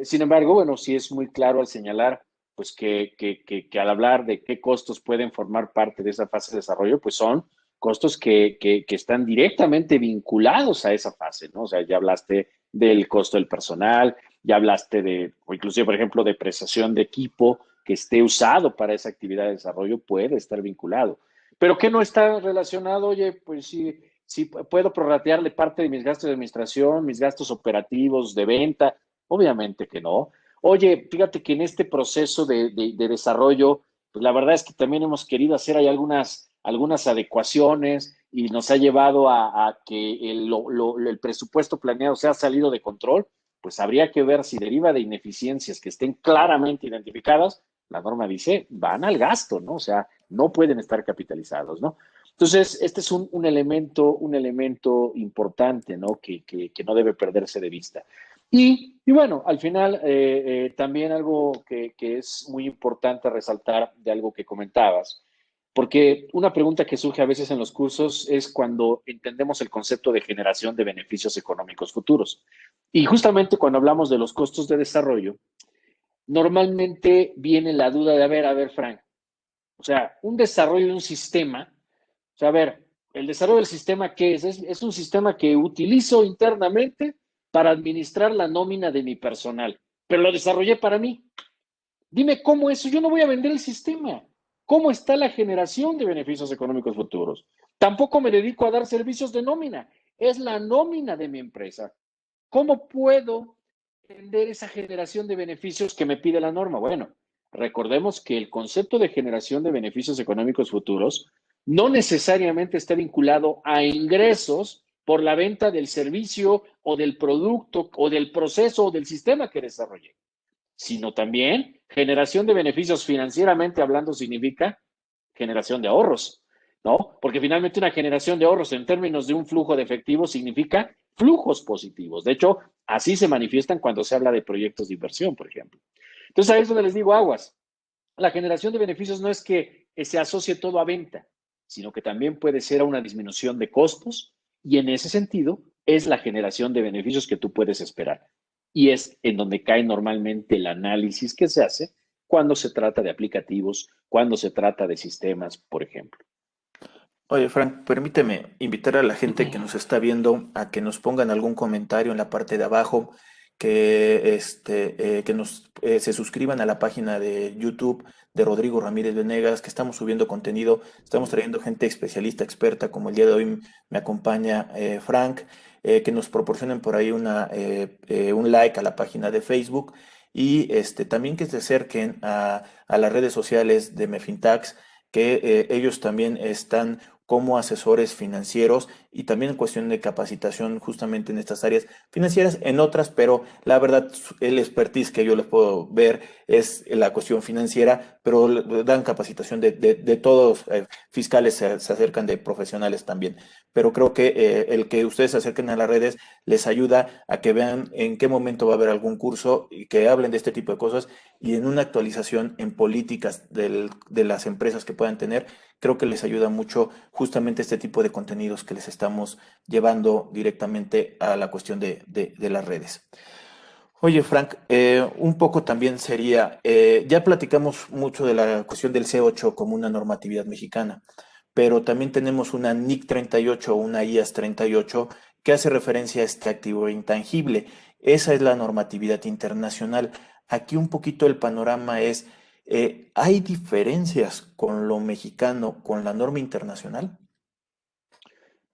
sin embargo, bueno, sí es muy claro al señalar pues que al hablar de qué costos pueden formar parte de esa fase de desarrollo, pues son costos que están directamente vinculados a esa fase, ¿no? O sea, ya hablaste del costo del personal, ya hablaste o inclusive, por ejemplo, de prestación de equipo que esté usado para esa actividad de desarrollo, puede estar vinculado. Pero ¿qué no está relacionado? Oye, pues sí puedo prorratearle parte de mis gastos de administración, mis gastos operativos de venta, obviamente que no. Oye, fíjate que en este proceso de desarrollo, pues la verdad es que también hemos querido hacer ahí algunas adecuaciones y nos ha llevado a que el presupuesto planeado se ha salido de control, pues habría que ver si deriva de ineficiencias que estén claramente identificadas. La norma dice, van al gasto, ¿no? O sea, no pueden estar capitalizados, ¿no? Entonces, este es un elemento importante, ¿no? Que no debe perderse de vista. Y bueno, al final, también algo que es muy importante resaltar de algo que comentabas, porque una pregunta que surge a veces en los cursos es cuando entendemos el concepto de generación de beneficios económicos futuros. Y justamente cuando hablamos de los costos de desarrollo, normalmente viene la duda de, a ver, Frank, o sea, un desarrollo de un sistema, o sea, a ver, el desarrollo del sistema, ¿qué es? Es un sistema que utilizo internamente para administrar la nómina de mi personal, pero lo desarrollé para mí. Dime cómo eso, yo no voy a vender el sistema. ¿Cómo está la generación de beneficios económicos futuros? Tampoco me dedico a dar servicios de nómina, es la nómina de mi empresa. ¿Cómo puedo entender esa generación de beneficios que me pide la norma? Bueno, recordemos que el concepto de generación de beneficios económicos futuros no necesariamente está vinculado a ingresos por la venta del servicio o del producto o del proceso o del sistema que desarrollé, sino también generación de beneficios financieramente hablando significa generación de ahorros, ¿no? Porque finalmente una generación de ahorros en términos de un flujo de efectivo significa flujos positivos. De hecho, así se manifiestan cuando se habla de proyectos de inversión, por ejemplo. Entonces, ahí es donde les digo aguas. La generación de beneficios no es que se asocie todo a venta, sino que también puede ser a una disminución de costos y en ese sentido es la generación de beneficios que tú puedes esperar. Y es en donde cae normalmente el análisis que se hace cuando se trata de aplicativos, cuando se trata de sistemas, por ejemplo. Oye, Frank, permíteme invitar a la gente que nos está viendo a que nos pongan algún comentario en la parte de abajo, que se suscriban a la página de YouTube de Rodrigo Ramírez Venegas, que estamos subiendo contenido, estamos trayendo gente especialista, experta, como el día de hoy me acompaña Frank, que nos proporcionen por ahí un like a la página de Facebook y también que se acerquen a las redes sociales de Mefintax, que ellos también están como asesores financieros y también en cuestión de capacitación justamente en estas áreas financieras, en otras, pero la verdad el expertise que yo les puedo ver es la cuestión financiera, pero dan capacitación de todos, fiscales se acercan de profesionales también, pero creo que el que ustedes se acerquen a las redes les ayuda a que vean en qué momento va a haber algún curso y que hablen de este tipo de cosas y en una actualización en políticas de las empresas que puedan tener, creo que les ayuda mucho justamente este tipo de contenidos que les estamos llevando directamente a la cuestión de las redes. Oye, Frank, un poco también sería, ya platicamos mucho de la cuestión del C8 como una normatividad mexicana, pero también tenemos una NIC 38 o una IAS 38 que hace referencia a este activo intangible. Esa es la normatividad internacional. Aquí un poquito el panorama es, ¿hay diferencias con lo mexicano, con la norma internacional?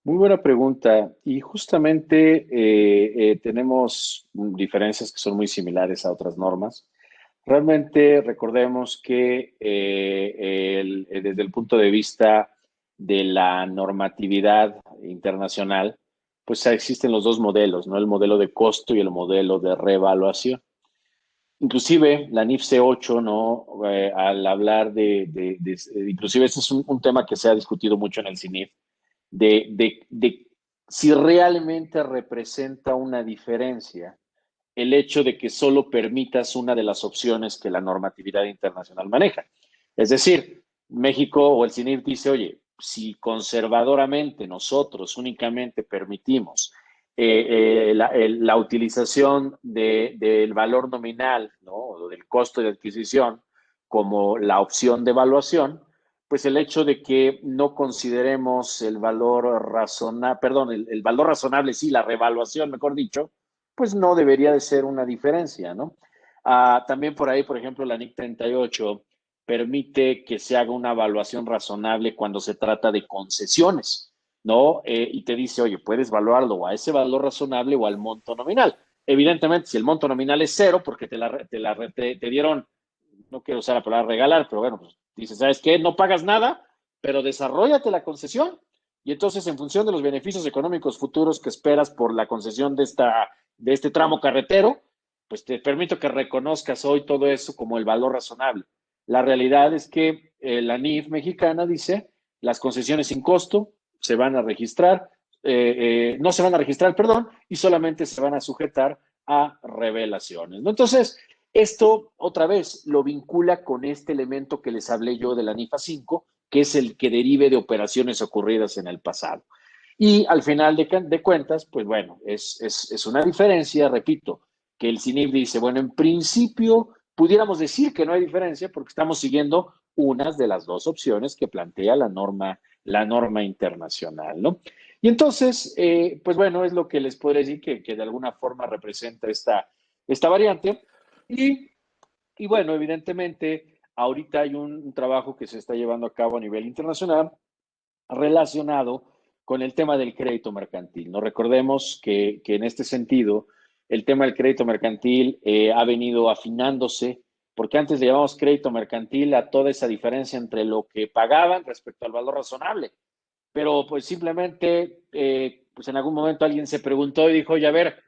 Muy buena pregunta. Y justamente tenemos diferencias que son muy similares a otras normas. Realmente recordemos que desde el punto de vista de la normatividad internacional, pues existen los dos modelos, ¿no? El modelo de costo y el modelo de revaluación. Inclusive la NIF C8, ¿no? Al hablar inclusive este es un tema que se ha discutido mucho en el CINIF, de si realmente representa una diferencia el hecho de que solo permitas una de las opciones que la normatividad internacional maneja. Es decir, México o el CINIF dice, oye, si conservadoramente nosotros únicamente permitimos la utilización del valor nominal, ¿no? O del costo de adquisición como la opción de evaluación, pues el hecho de que no consideremos el valor razonable, perdón, el valor razonable, sí, la revaluación, mejor dicho, pues no debería de ser una diferencia, ¿no? También por ahí, por ejemplo, la NIC 38 permite que se haga una evaluación razonable cuando se trata de concesiones, ¿no? Y te dice, oye, puedes evaluarlo a ese valor razonable o al monto nominal. Evidentemente, si el monto nominal es cero, porque te dieron, no quiero usar la palabra regalar, pero bueno, pues dices, ¿sabes qué? No pagas nada, pero desarrollate la concesión. Y entonces, en función de los beneficios económicos futuros que esperas por la concesión de este tramo carretero, pues te permito que reconozcas hoy todo eso como el valor razonable. La realidad es que la NIF mexicana dice, las concesiones sin costo se van a registrar, no se van a registrar, perdón, y solamente se van a sujetar a revelaciones, ¿no? Entonces, esto otra vez lo vincula con este elemento que les hablé yo de la NIFA 5, que es el que derive de operaciones ocurridas en el pasado. Y al final de cuentas, pues bueno, es una diferencia, repito, que el CINIF dice, bueno, en principio pudiéramos decir que no hay diferencia porque estamos siguiendo unas de las dos opciones que plantea la norma internacional, ¿no? Y entonces, pues bueno, es lo que les podría decir que de alguna forma representa esta variante. Y, y bueno, evidentemente, ahorita hay un trabajo que se está llevando a cabo a nivel internacional relacionado con el tema del crédito mercantil. No recordemos que en este sentido, el tema del crédito mercantil ha venido afinándose, porque antes le llamamos crédito mercantil a toda esa diferencia entre lo que pagaban respecto al valor razonable. Pero pues simplemente, pues en algún momento alguien se preguntó y dijo, oye, a ver,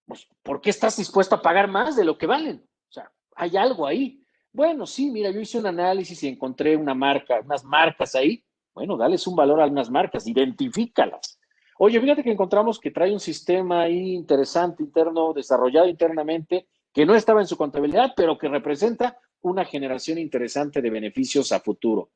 pues, ¿por qué estás dispuesto a pagar más de lo que valen? O sea, hay algo ahí. Bueno, sí, mira, yo hice un análisis y encontré unas marcas ahí. Bueno, dales un valor a unas marcas, identifícalas. Oye, fíjate que encontramos que trae un sistema ahí interesante, interno, desarrollado internamente, que no estaba en su contabilidad, pero que representa una generación interesante de beneficios a futuro.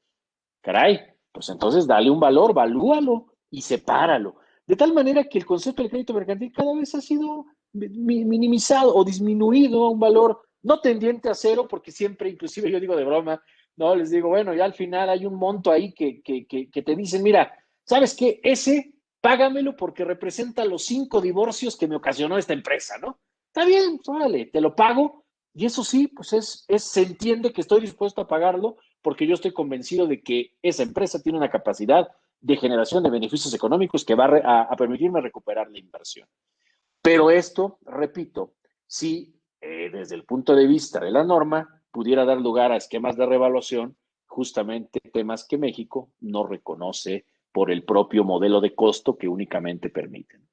Caray, pues entonces dale un valor, valúalo y sepáralo. De tal manera que el concepto del crédito mercantil cada vez ha sido minimizado o disminuido a un valor no tendiente a cero, porque siempre, inclusive yo digo de broma, no, les digo, bueno, ya al final hay un monto ahí que te dicen, mira, ¿sabes qué? Ese, págamelo porque representa los 5 divorcios que me ocasionó esta empresa, ¿no? Está bien, vale, te lo pago. Y eso sí, pues se entiende que estoy dispuesto a pagarlo porque yo estoy convencido de que esa empresa tiene una capacidad de generación de beneficios económicos que va a permitirme recuperar la inversión. Pero esto, repito, si desde el punto de vista de la norma pudiera dar lugar a esquemas de revaluación, justamente temas que México no reconoce por el propio modelo de costo que únicamente permiten.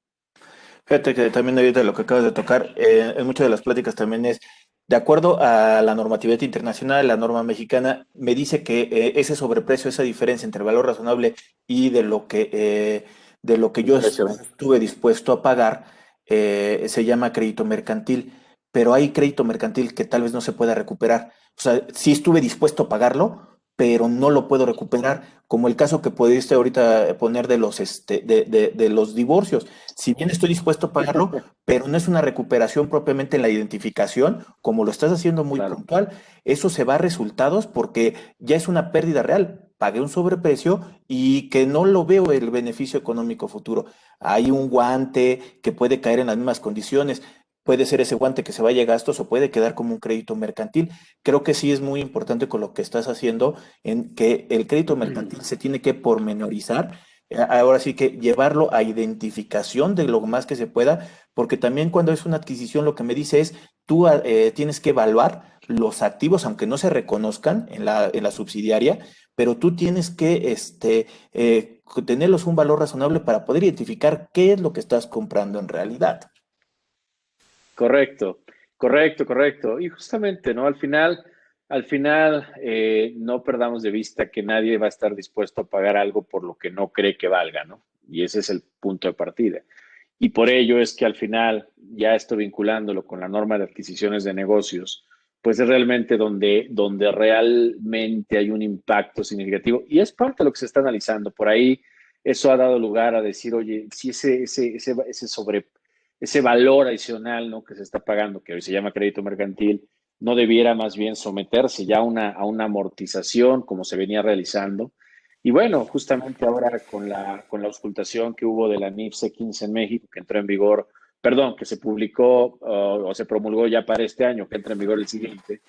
Fíjate que también ahorita lo que acabas de tocar, en muchas de las pláticas también es, de acuerdo a la normatividad internacional, la norma mexicana, me dice que ese sobreprecio, esa diferencia entre el valor razonable y de lo que El yo precio. estuve dispuesto a pagar, se llama crédito mercantil, pero hay crédito mercantil que tal vez no se pueda recuperar. O sea, sí estuve dispuesto a pagarlo, pero no lo puedo recuperar, como el caso que pudiste ahorita poner de de los divorcios. Si bien estoy dispuesto a pagarlo, pero no es una recuperación propiamente en la identificación, como lo estás haciendo muy Claro. puntual, eso se va a resultados porque ya es una pérdida real. Pagué un sobreprecio y que no lo veo el beneficio económico futuro. Hay un guante que puede caer en las mismas condiciones. Puede ser ese guante que se vaya a gastos o puede quedar como un crédito mercantil. Creo que sí es muy importante con lo que estás haciendo en que el crédito mercantil se tiene que pormenorizar, ahora sí que llevarlo a identificación de lo más que se pueda, porque también cuando es una adquisición lo que me dice es, tú tienes que evaluar los activos, aunque no se reconozcan en en la subsidiaria, pero tú tienes que tenerlos un valor razonable para poder identificar qué es lo que estás comprando en realidad. Correcto, correcto, correcto. Y justamente, ¿no? Al final, no perdamos de vista que nadie va a estar dispuesto a pagar algo por lo que no cree que valga, ¿no? Y ese es el punto de partida. Y por ello es que al final, ya esto vinculándolo con la norma de adquisiciones de negocios, pues es realmente donde realmente hay un impacto significativo. Y es parte de lo que se está analizando. Por ahí, eso ha dado lugar a decir, oye, si ese valor adicional, ¿no?, que se está pagando, que hoy se llama crédito mercantil, no debiera más bien someterse ya a una amortización como se venía realizando. Y bueno, justamente ahora con la auscultación que hubo de la NIF C15 en México, que entró en vigor, perdón, que se publicó o se promulgó ya para este año, que entra en vigor el siguiente,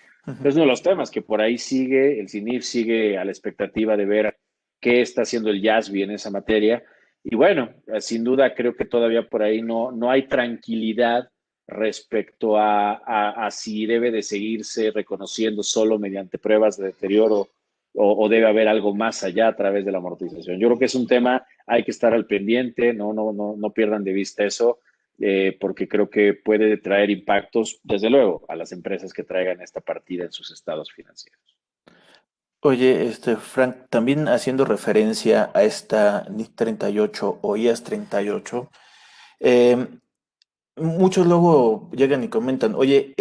es uno de los temas que por ahí sigue, el CINIF sigue a la expectativa de ver qué está haciendo el YASBI en esa materia. Y bueno, sin duda creo que todavía por ahí no hay tranquilidad respecto a si debe de seguirse reconociendo solo mediante pruebas de deterioro o debe haber algo más allá a través de la amortización. Yo creo que es un tema, hay que estar al pendiente, no pierdan de vista eso, porque creo que puede traer impactos, desde luego, a las empresas que traigan esta partida en sus estados financieros. Oye, Frank, también haciendo referencia a esta NIC 38 o IAS 38, eh, muchos luego llegan y comentan, oye,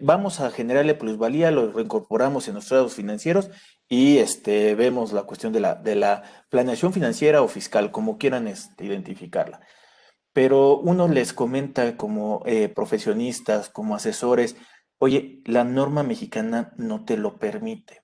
vamos a generarle plusvalía, lo reincorporamos en los estados financieros y vemos la cuestión de de la planeación financiera o fiscal, como quieran identificarla. Pero uno les comenta como profesionistas, como asesores, oye, la norma mexicana no te lo permite.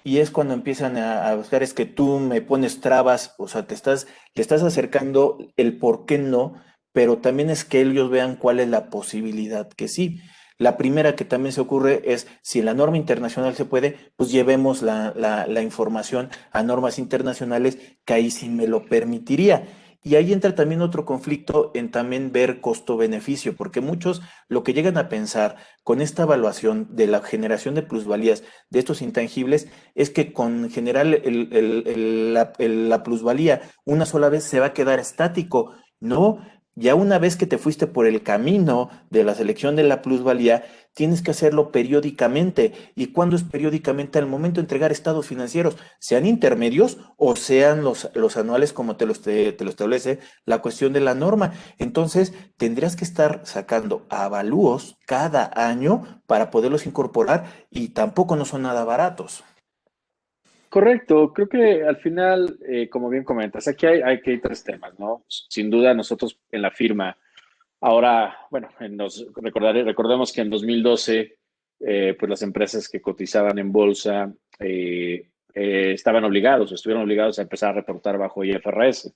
Y es cuando empiezan a buscar, es que tú me pones trabas, o sea, le estás acercando el por qué no, pero también es que ellos vean cuál es la posibilidad que sí. La primera que también se ocurre es, si la norma internacional se puede, pues llevemos la información a normas internacionales, que ahí sí me lo permitiría. Y ahí entra también otro conflicto en también ver costo-beneficio, porque muchos lo que llegan a pensar con esta evaluación de la generación de plusvalías de estos intangibles es que con generar la plusvalía una sola vez se va a quedar estático. No, ya una vez que te fuiste por el camino de la selección de la plusvalía, tienes que hacerlo periódicamente. ¿Y cuándo es periódicamente? Al momento de entregar estados financieros, sean intermedios o sean los anuales como te lo establece la cuestión de la norma. Entonces, tendrías que estar sacando avalúos cada año para poderlos incorporar y tampoco no son nada baratos. Correcto, creo que al final, como bien comentas, aquí hay que hay tres temas, ¿no? Sin duda, nosotros en la firma, ahora, bueno, recordemos que en 2012, pues las empresas que cotizaban en bolsa estaban obligados o estuvieron obligados a empezar a reportar bajo IFRS.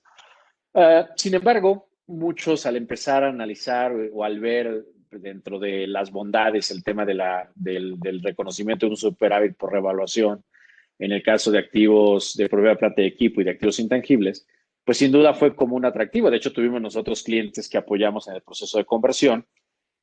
Sin embargo, muchos al empezar a analizar o al ver dentro de las bondades el tema del reconocimiento de un superávit por revaluación, en el caso de activos de propiedad, planta y equipo y de activos intangibles, pues sin duda fue como un atractivo. De hecho, tuvimos nosotros clientes que apoyamos en el proceso de conversión,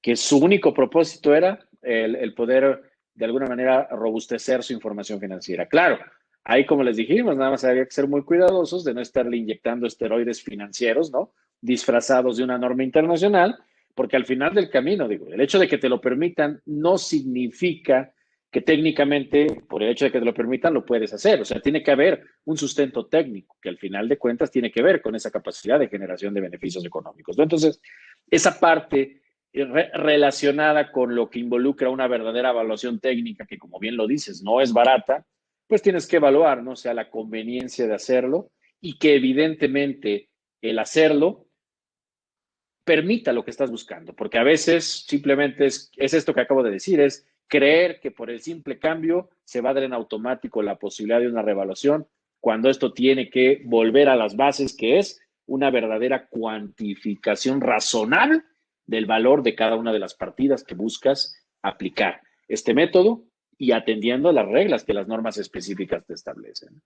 que su único propósito era el poder de alguna manera robustecer su información financiera. Claro, ahí como les dijimos, nada más había que ser muy cuidadosos de no estarle inyectando esteroides financieros, ¿no? Disfrazados de una norma internacional, porque al final del camino, digo, el hecho de que te lo permitan no significa que técnicamente, por el hecho de que te lo permitan, lo puedes hacer. O sea, tiene que haber un sustento técnico que al final de cuentas tiene que ver con esa capacidad de generación de beneficios económicos, ¿no? Entonces, esa parte relacionada con lo que involucra una verdadera evaluación técnica, que como bien lo dices, no es barata, pues tienes que evaluar, ¿no? O sea, la conveniencia de hacerlo y que evidentemente el hacerlo permita lo que estás buscando, porque a veces simplemente es esto que acabo de decir, es creer que por el simple cambio se va a dar en automático la posibilidad de una revaluación, cuando esto tiene que volver a las bases, que es una verdadera cuantificación razonable del valor de cada una de las partidas que buscas aplicar este método y atendiendo a las reglas que las normas específicas te establecen.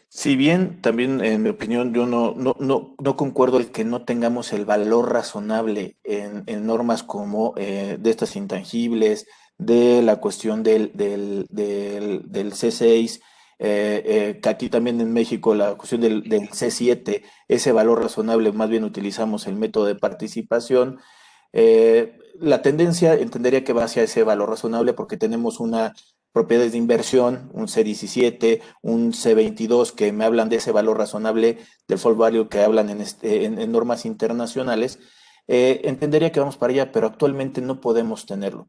Si bien también, en mi opinión, yo no concuerdo el que no tengamos el valor razonable en normas como de estas intangibles, de la cuestión del C6, que aquí también en México la cuestión del C7, ese valor razonable, más bien utilizamos el método de participación. La tendencia entendería que va hacia ese valor razonable porque tenemos una propiedades de inversión, un C17, un C22, que me hablan de ese valor razonable del fall value que hablan en normas internacionales. Entendería que vamos para allá, pero actualmente no podemos tenerlo.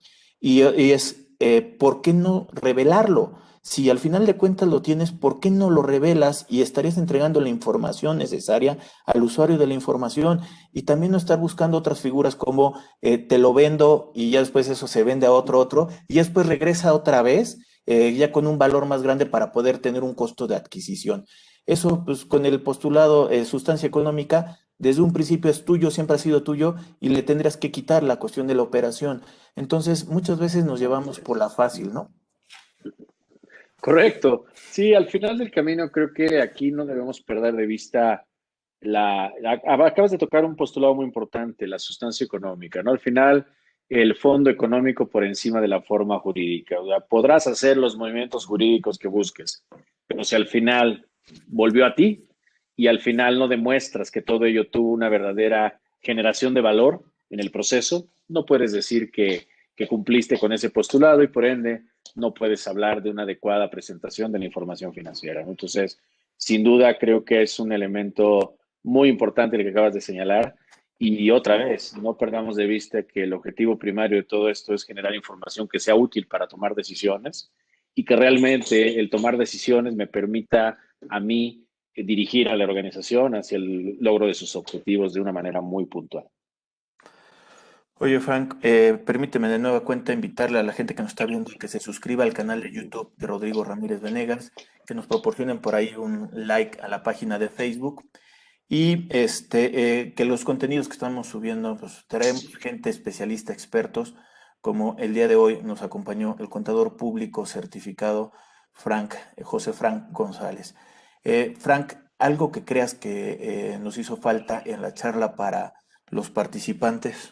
¿Por qué no revelarlo? Si al final de cuentas lo tienes, ¿por qué no lo revelas y estarías entregando la información necesaria al usuario de la información? Y también no estar buscando otras figuras como te lo vendo y ya después eso se vende a otro, y después regresa otra vez, ya con un valor más grande para poder tener un costo de adquisición. Eso, pues, con el postulado sustancia económica, desde un principio es tuyo, siempre ha sido tuyo, y le tendrías que quitar la cuestión de la operación. Entonces, muchas veces nos llevamos por la fácil, ¿no? Correcto. Sí, al final del camino creo que aquí no debemos perder de vista acabas de tocar un postulado muy importante, la sustancia económica, ¿no? Al final, el fondo económico por encima de la forma jurídica. O sea, podrás hacer los movimientos jurídicos que busques, pero si al final volvió a ti y al final no demuestras que todo ello tuvo una verdadera generación de valor en el proceso, no puedes decir que cumpliste con ese postulado y por ende no puedes hablar de una adecuada presentación de la información financiera, ¿no? Entonces, sin duda creo que es un elemento muy importante el que acabas de señalar. Y otra vez, no perdamos de vista que el objetivo primario de todo esto es generar información que sea útil para tomar decisiones y que realmente el tomar decisiones me permita a mí dirigir a la organización hacia el logro de sus objetivos de una manera muy puntual. Oye, Frank, permíteme de nueva cuenta invitarle a la gente que nos está viendo que se suscriba al canal de YouTube de Rodrigo Ramírez Venegas, que nos proporcionen por ahí un like a la página de Facebook y que los contenidos que estamos subiendo, pues traemos gente especialista, expertos, como el día de hoy nos acompañó el contador público certificado José Frank González. Frank, algo que creas que nos hizo falta en la charla para los participantes.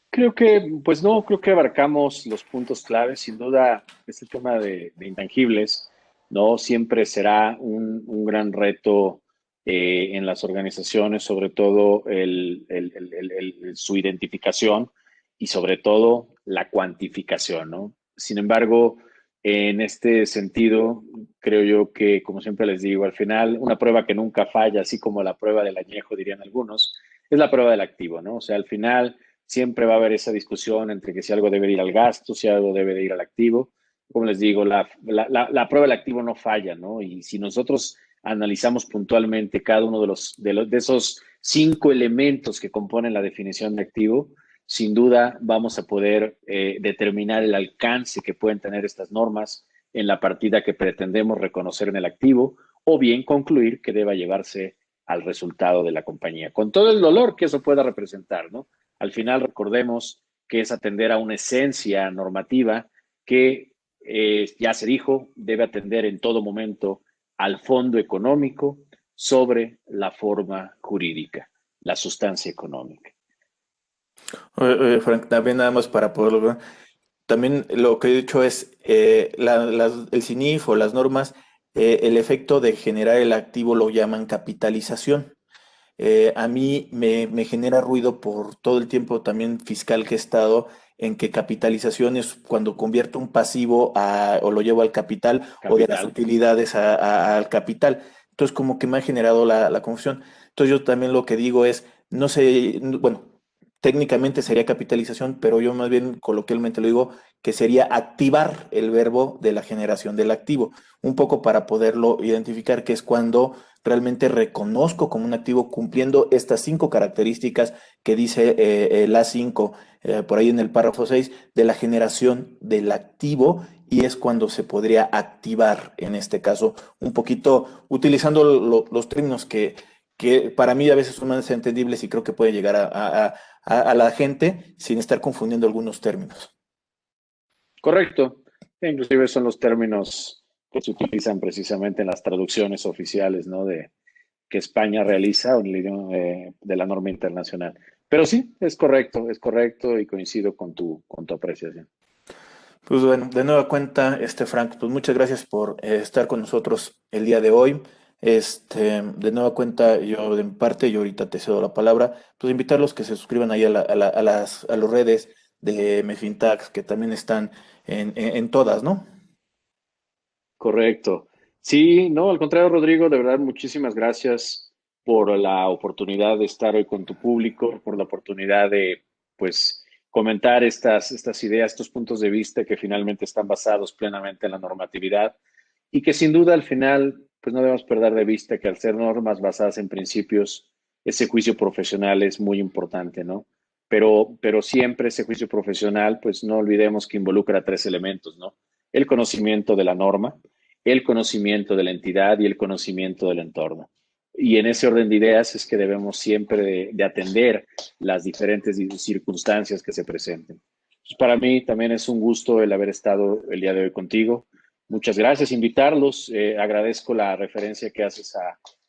Creo que, pues no, creo que abarcamos los puntos claves. Sin duda, este tema de intangibles, ¿no? Siempre será un gran reto en las organizaciones, sobre todo su identificación y sobre todo la cuantificación, ¿no? Sin embargo, en este sentido, creo yo que, como siempre les digo, al final, una prueba que nunca falla, así como la prueba del añejo, dirían algunos, es la prueba del activo, ¿no? O sea, al final siempre va a haber esa discusión entre que si algo debe ir al gasto, si algo debe de ir al activo. Como les digo, la prueba del activo no falla, ¿no? Y si nosotros analizamos puntualmente cada uno de esos 5 elementos que componen la definición de activo, sin duda vamos a poder determinar el alcance que pueden tener estas normas en la partida que pretendemos reconocer en el activo, o bien concluir que deba llevarse al resultado de la compañía, con todo el dolor que eso pueda representar, ¿no? Al final recordemos que es atender a una esencia normativa que ya se dijo, debe atender en todo momento al fondo económico sobre la forma jurídica, la sustancia económica. Frank, también nada más para poderlo ver. También lo que he dicho es el CINIF o las normas, el efecto de generar el activo lo llaman capitalización. A mí me genera ruido por todo el tiempo también fiscal que he estado en que capitalización es cuando convierto un pasivo o lo llevo al capital o de las Capital. utilidades al capital. Entonces como que me ha generado la confusión. Entonces yo también lo que digo es, no sé, bueno, técnicamente sería capitalización, pero yo más bien coloquialmente lo digo que sería activar el verbo de la generación del activo, un poco para poderlo identificar, que es cuando realmente reconozco como un activo cumpliendo estas 5 características que dice la 5 por ahí en el párrafo 6 de la generación del activo y es cuando se podría activar en este caso un poquito utilizando los términos que para mí a veces son más entendibles y creo que puede llegar a la gente sin estar confundiendo algunos términos. Correcto. Inclusive son los términos que se utilizan precisamente en las traducciones oficiales, ¿no? Que España realiza de la norma internacional. Pero sí, es correcto y coincido con tu apreciación. Pues bueno, de nueva cuenta, Frank, pues muchas gracias por estar con nosotros el día de hoy. De nueva cuenta, yo de mi parte, yo ahorita te cedo la palabra, pues invitarlos que se suscriban ahí a las redes de Mefintax, que también están en todas, ¿no? Correcto. Sí, no, al contrario, Rodrigo, de verdad, muchísimas gracias por la oportunidad de estar hoy con tu público, por la oportunidad de, pues, comentar estas ideas, estos puntos de vista que finalmente están basados plenamente en la normatividad y que sin duda al final, pues no debemos perder de vista que al ser normas basadas en principios, ese juicio profesional es muy importante, ¿no? Pero siempre ese juicio profesional, pues no olvidemos que involucra 3 elementos, ¿no? El conocimiento de la norma, el conocimiento de la entidad y el conocimiento del entorno. Y en ese orden de ideas es que debemos siempre de atender las diferentes circunstancias que se presenten. Pues para mí también es un gusto el haber estado el día de hoy contigo. Muchas gracias, invitarlos. Agradezco la referencia que haces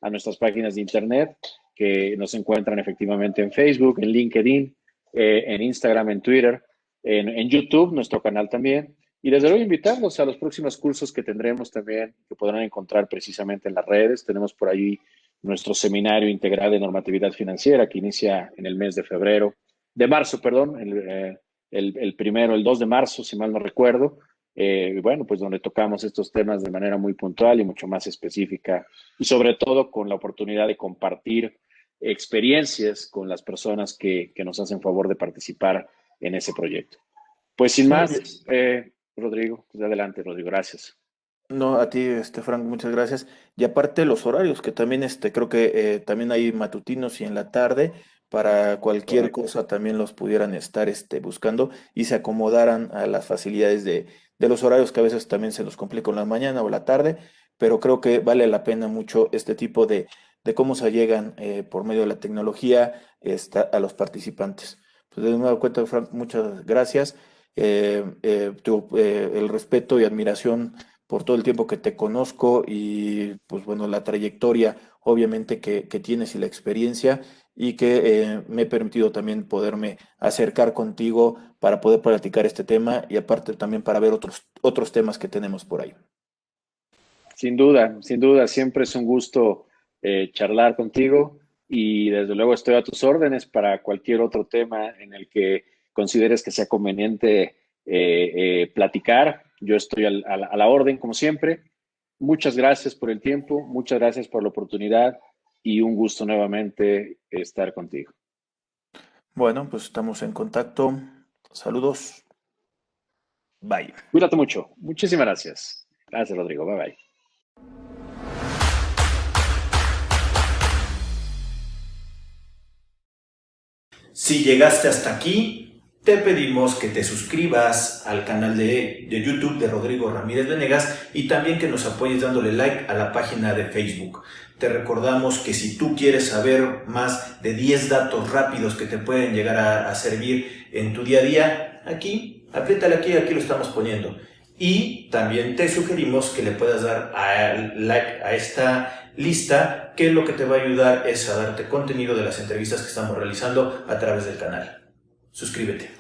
a nuestras páginas de internet, que nos encuentran efectivamente en Facebook, en LinkedIn, en Instagram, en Twitter, en YouTube, nuestro canal también. Y desde luego invitarlos a los próximos cursos que tendremos también, que podrán encontrar precisamente en las redes. Tenemos por ahí nuestro seminario integral de normatividad financiera que inicia en el mes de marzo, perdón, el 2 de marzo, si mal no recuerdo. Bueno, pues donde tocamos estos temas de manera muy puntual y mucho más específica y sobre todo con la oportunidad de compartir experiencias con las personas que nos hacen favor de participar en ese proyecto. Pues sin Sí, más, Rodrigo, pues adelante, Rodrigo, gracias. no, a ti, Frank, muchas gracias. Y aparte los horarios, que también creo que también hay matutinos y en la tarde, para cualquier Correcto. cosa también los pudieran estar buscando y se acomodaran a las facilidades de los horarios que a veces también se nos complica en la mañana o la tarde, pero creo que vale la pena mucho este tipo de cómo se llegan por medio de la tecnología a los participantes. Pues de nuevo cuenta, Frank, muchas gracias. El respeto y admiración por todo el tiempo que te conozco y pues bueno, la trayectoria obviamente que tienes y la experiencia y que me he permitido también poderme acercar contigo para poder platicar este tema y aparte también para ver otros temas que tenemos por ahí. Sin duda, siempre es un gusto charlar contigo y desde luego estoy a tus órdenes para cualquier otro tema en el que consideres que sea conveniente platicar. Yo estoy a la orden, como siempre. Muchas gracias por el tiempo, muchas gracias por la oportunidad y un gusto nuevamente estar contigo. Bueno, pues estamos en contacto. Saludos. Bye. Cuídate mucho. Muchísimas gracias. Gracias, Rodrigo. Bye bye. Si llegaste hasta aquí, te pedimos que te suscribas al canal de YouTube de Rodrigo Ramírez Venegas y también que nos apoyes dándole like a la página de Facebook. Te recordamos que si tú quieres saber más de 10 datos rápidos que te pueden llegar a servir en tu día a día, apriétale aquí lo estamos poniendo. Y también te sugerimos que le puedas dar like a esta lista, que lo que te va a ayudar es a darte contenido de las entrevistas que estamos realizando a través del canal. Suscríbete.